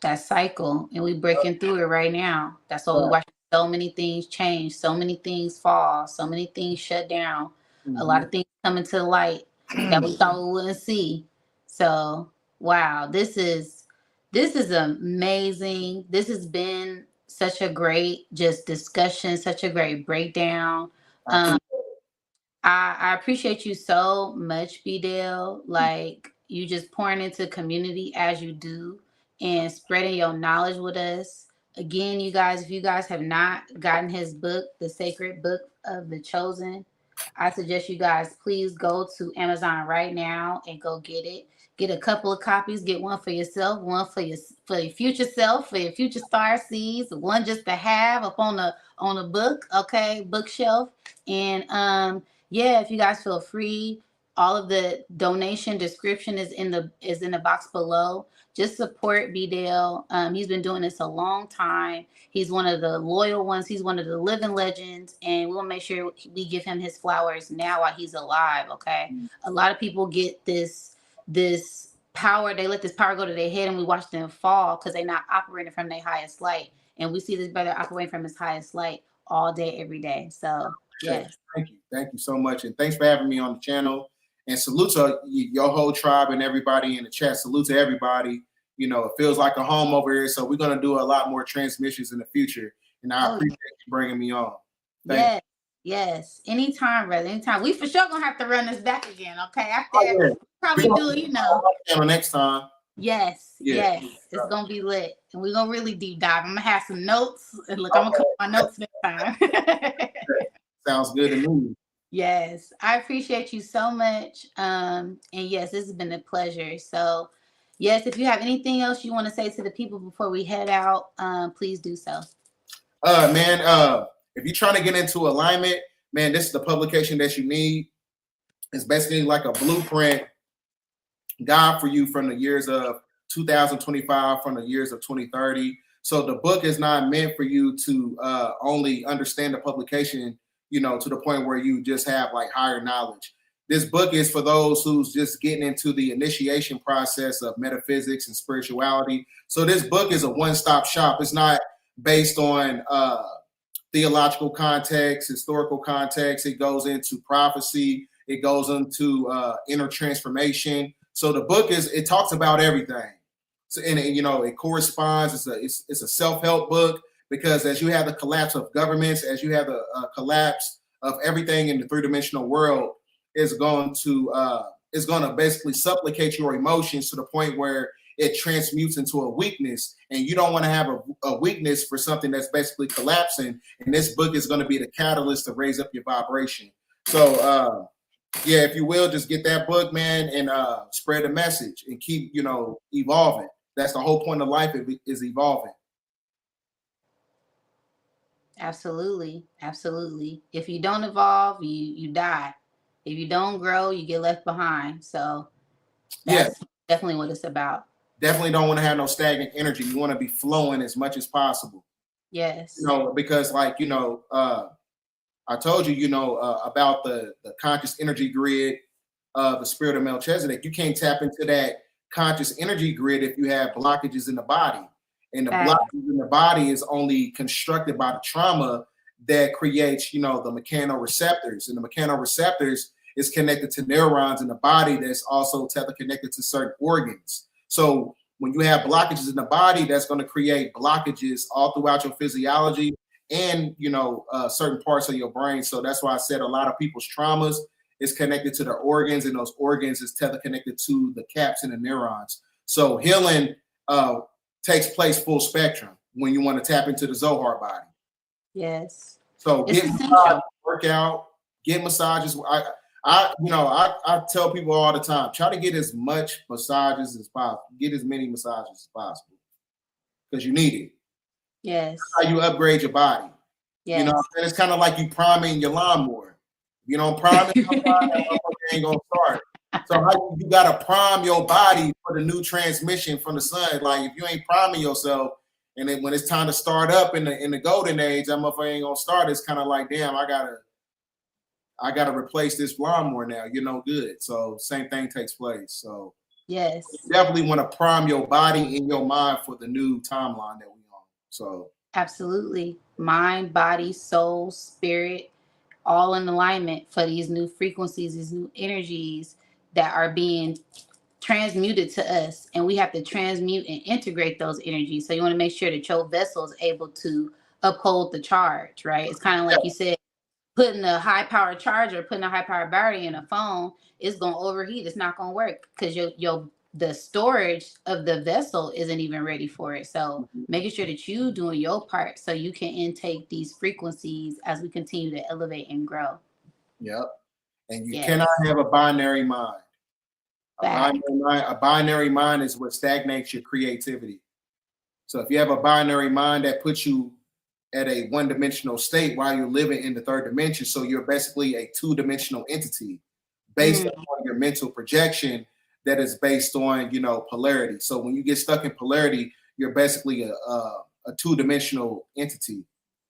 That cycle, and we breaking through it right now. That's why we watch so many things change, so many things fall, so many things shut down, a lot of things coming to the light that we thought we wouldn't see. So wow, this is amazing. This has been such a great discussion, such a great breakdown. I appreciate you so much, Bdell. Like, you just pouring into community as you do and spreading your knowledge with us. Again, you guys, if you guys have not gotten his book, The Sacred Book of the Chosen, I suggest you guys please go to Amazon right now and go get it. Get a couple of copies. Get one for yourself, one for your future self, for your future star seeds, one just to have up on a book, bookshelf. And if you guys feel free, all of the donation description is in the box below. Just support Bdell. He's been doing this a long time. He's one of the loyal ones. He's one of the living legends, and we'll make sure we give him his flowers now while he's alive. Okay. A lot of people get this power. They let this power go to their head, and we watch them fall because they're not operating from their highest light. And we see this brother operating from his highest light all day, every day. So yes. Thank you so much, and thanks for having me on the channel. And salute to your whole tribe and everybody in the chat. Salute to everybody. It feels like a home over here. So we're going to do a lot more transmissions in the future. And I appreciate you bringing me on. Yes. Anytime, brother. Anytime. We for sure going to have to run this back again. Okay. After probably do, next time. Yes. It's going to be lit. And we're going to really deep dive. I'm going to have some notes. And look, I'm going to come with my notes next time. Sounds good to me. Yes, I appreciate you so much. And yes, this has been a pleasure. So yes, if you have anything else you want to say to the people before we head out, please do so. If you're trying to get into alignment, man, this is the publication that you need. It's basically like a blueprint guide for you from the years of 2025, from the years of 2030. So the book is not meant for you to only understand the publication, to the point where you just have like higher knowledge. This book is for those who's just getting into the initiation process of metaphysics and spirituality. So this book is a one-stop shop. It's not based on theological context, historical context. It goes into prophecy. It goes into inner transformation. So the book it talks about everything. So, and it corresponds. It's a self-help book. Because as you have the collapse of governments, as you have the collapse of everything in the three-dimensional world, it's going to basically supplicate your emotions to the point where it transmutes into a weakness. And you don't want to have a weakness for something that's basically collapsing. And this book is going to be the catalyst to raise up your vibration. So yeah, if you will, just get that book, man, and spread the message and keep, evolving. That's the whole point of life, is evolving. Absolutely. Absolutely. If you don't evolve, you die. If you don't grow, you get left behind. So Yeah, that's definitely what it's about. definitely don't want to have no stagnant energy. You want to be flowing as much as possible. Yes. Because like, I told you, about the conscious energy grid, the spirit of Melchizedek. You can't tap into that conscious energy grid if you have blockages in the body. And the Fact. blockages in the body is only constructed by the trauma that creates, the mechanoreceptors. And the mechanoreceptors is connected to neurons in the body that's also teleconnected to certain organs. So when you have blockages in the body, that's going to create blockages all throughout your physiology and certain parts of your brain. So that's why I said a lot of people's traumas is connected to their organs, and those organs is teleconnected to the caps and the neurons. So healing takes place full spectrum when you want to tap into the Zohar body. Yes. So It's get essential. work out, get massages. I tell people all the time, try to get as much massages as possible. Get as many massages as possible because you need it. Yes. That's how you upgrade your body. Yes. And it's kind of like you priming your lawnmower. You don't prime it, that ain't gonna start. So you gotta prime your body for the new transmission from the sun. Like if you ain't priming yourself, and then when it's time to start up in the golden age, that motherfucker ain't gonna start. It's kind of like, damn, I gotta replace this lawnmower now. You're no good. So same thing takes place. So Yes. you definitely want to prime your body and your mind for the new timeline that we on. So Absolutely. Mind, body, soul, spirit, all in alignment for these new frequencies, these new energies that are being transmuted to us. And we have to transmute and integrate those energies. So you want to make sure that your vessel is able to uphold the charge, right? It's kind of like you said, putting a high power charger, putting a high power battery in a phone, it's gonna overheat. It's not gonna work because your the storage of the vessel isn't even ready for it. So making sure that you doing your part so you can intake these frequencies as we continue to elevate and grow. yep. And you Yes. cannot have a binary mind. Fact. A binary mind is what stagnates your creativity. So if you have a binary mind that puts you at a one-dimensional state while you're living in the third dimension, so you're basically a two-dimensional entity based on your mental projection that is based on, polarity. So when you get stuck in polarity, you're basically a two-dimensional entity.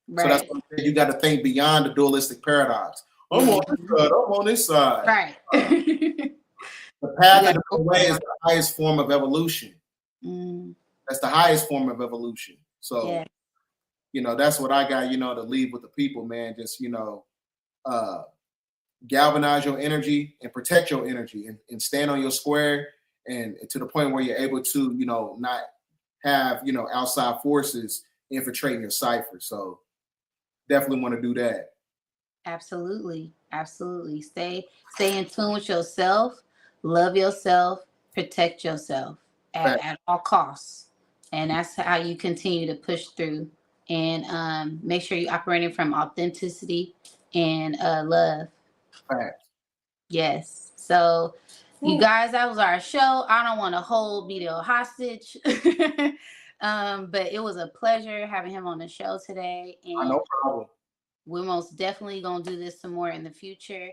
So that's Right. what you got to think beyond the dualistic paradox. I'm on this side. I'm on this side. Right. The path of the way is the highest form of evolution. Mm. That's the highest form of evolution. So, Yeah. that's what I got, to leave with the people, man. Just, uh, galvanize your energy and protect your energy and stand on your square and to the point where you're able to, not have, outside forces infiltrating your cipher. So definitely want to do that. Absolutely. Absolutely. Stay in tune with yourself, love yourself, protect yourself at all costs. And that's how you continue to push through and make sure you're operating from authenticity and love. Fact. Yes. So you guys, that was our show. I don't want to hold Bdell hostage. But it was a pleasure having him on the show today. And No problem. we're most definitely gonna do this some more in the future.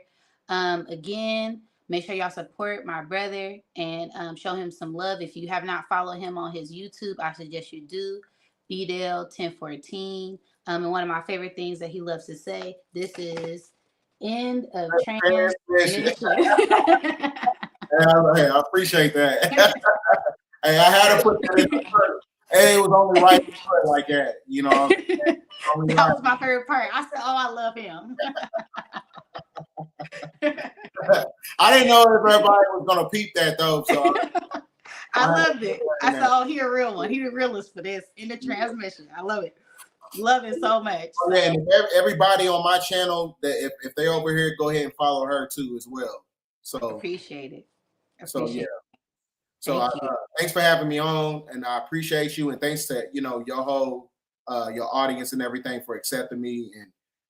Again, make sure y'all support my brother and show him some love. If you have not followed him on his YouTube, I suggest you do. Bdell1014. And one of my favorite things that he loves to say, this is end of transmission. Hey, I appreciate that. Hey, I had to put that in the first. Hey, it was only right to put it like that. That was my favorite part. I said, "Oh, I love him." I didn't know if everybody was gonna peep that though. So I loved it. I said, "Oh, he a real one. He the realest for this in the transmission." I love it. Love it so much. So. Yeah, and everybody on my channel, that if they over here, go ahead and follow her too as well. So appreciate it. Yeah. So thanks for having me on, and I appreciate you, and thanks to your whole your audience and everything for accepting me and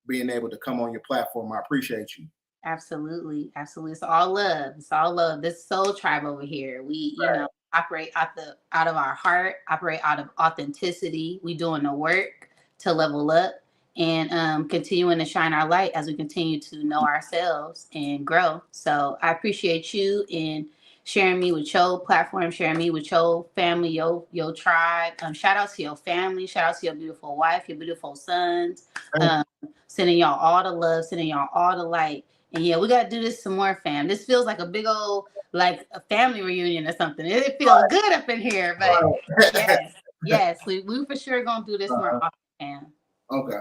being able to come on your platform. I appreciate you. Absolutely, absolutely. It's all love. It's all love. This soul tribe over here. We, you know, operate out of our heart, operate out of authenticity. We doing the work to level up and continuing to shine our light as we continue to know ourselves and grow. So I appreciate you in sharing me with your platform, sharing me with your family, your tribe. Shout out to your family. Shout out to your beautiful wife, your beautiful sons. Um, Sending y'all all the love, sending y'all all the light. And yeah, we gotta do this some more, fam. This feels like a big old like a family reunion or something. It feels good up in here, but Right. yes, yes, we for sure gonna do this more often, fam. Okay.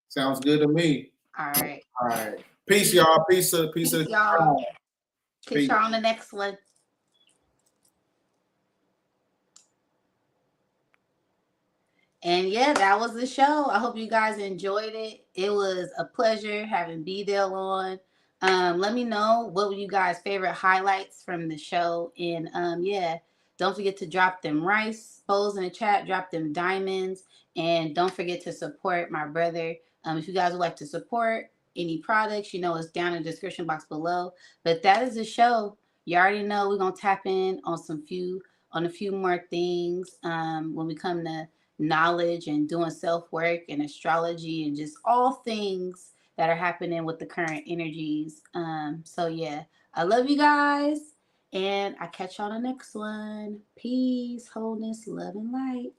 Sounds good to me. All right, All right. Peace, y'all. Peace of peace, the y'all. tribe. Catch Peace. y'all on the next one. And yeah, that was the show. I hope you guys enjoyed it. It was a pleasure having Bdell on. Let me know what were you guys' favorite highlights from the show. And yeah, don't forget to drop them rice bowls in the chat, drop them diamonds, and don't forget to support my brother. If you guys would like to support any products, you know it's down in the description box below. But that is the show. You already know we're gonna tap in on a few more things when we come to knowledge and doing self work and astrology and just all things that are happening with the current energies. So yeah, I love you guys, and I catch you on the next one. Peace, wholeness, love, and light.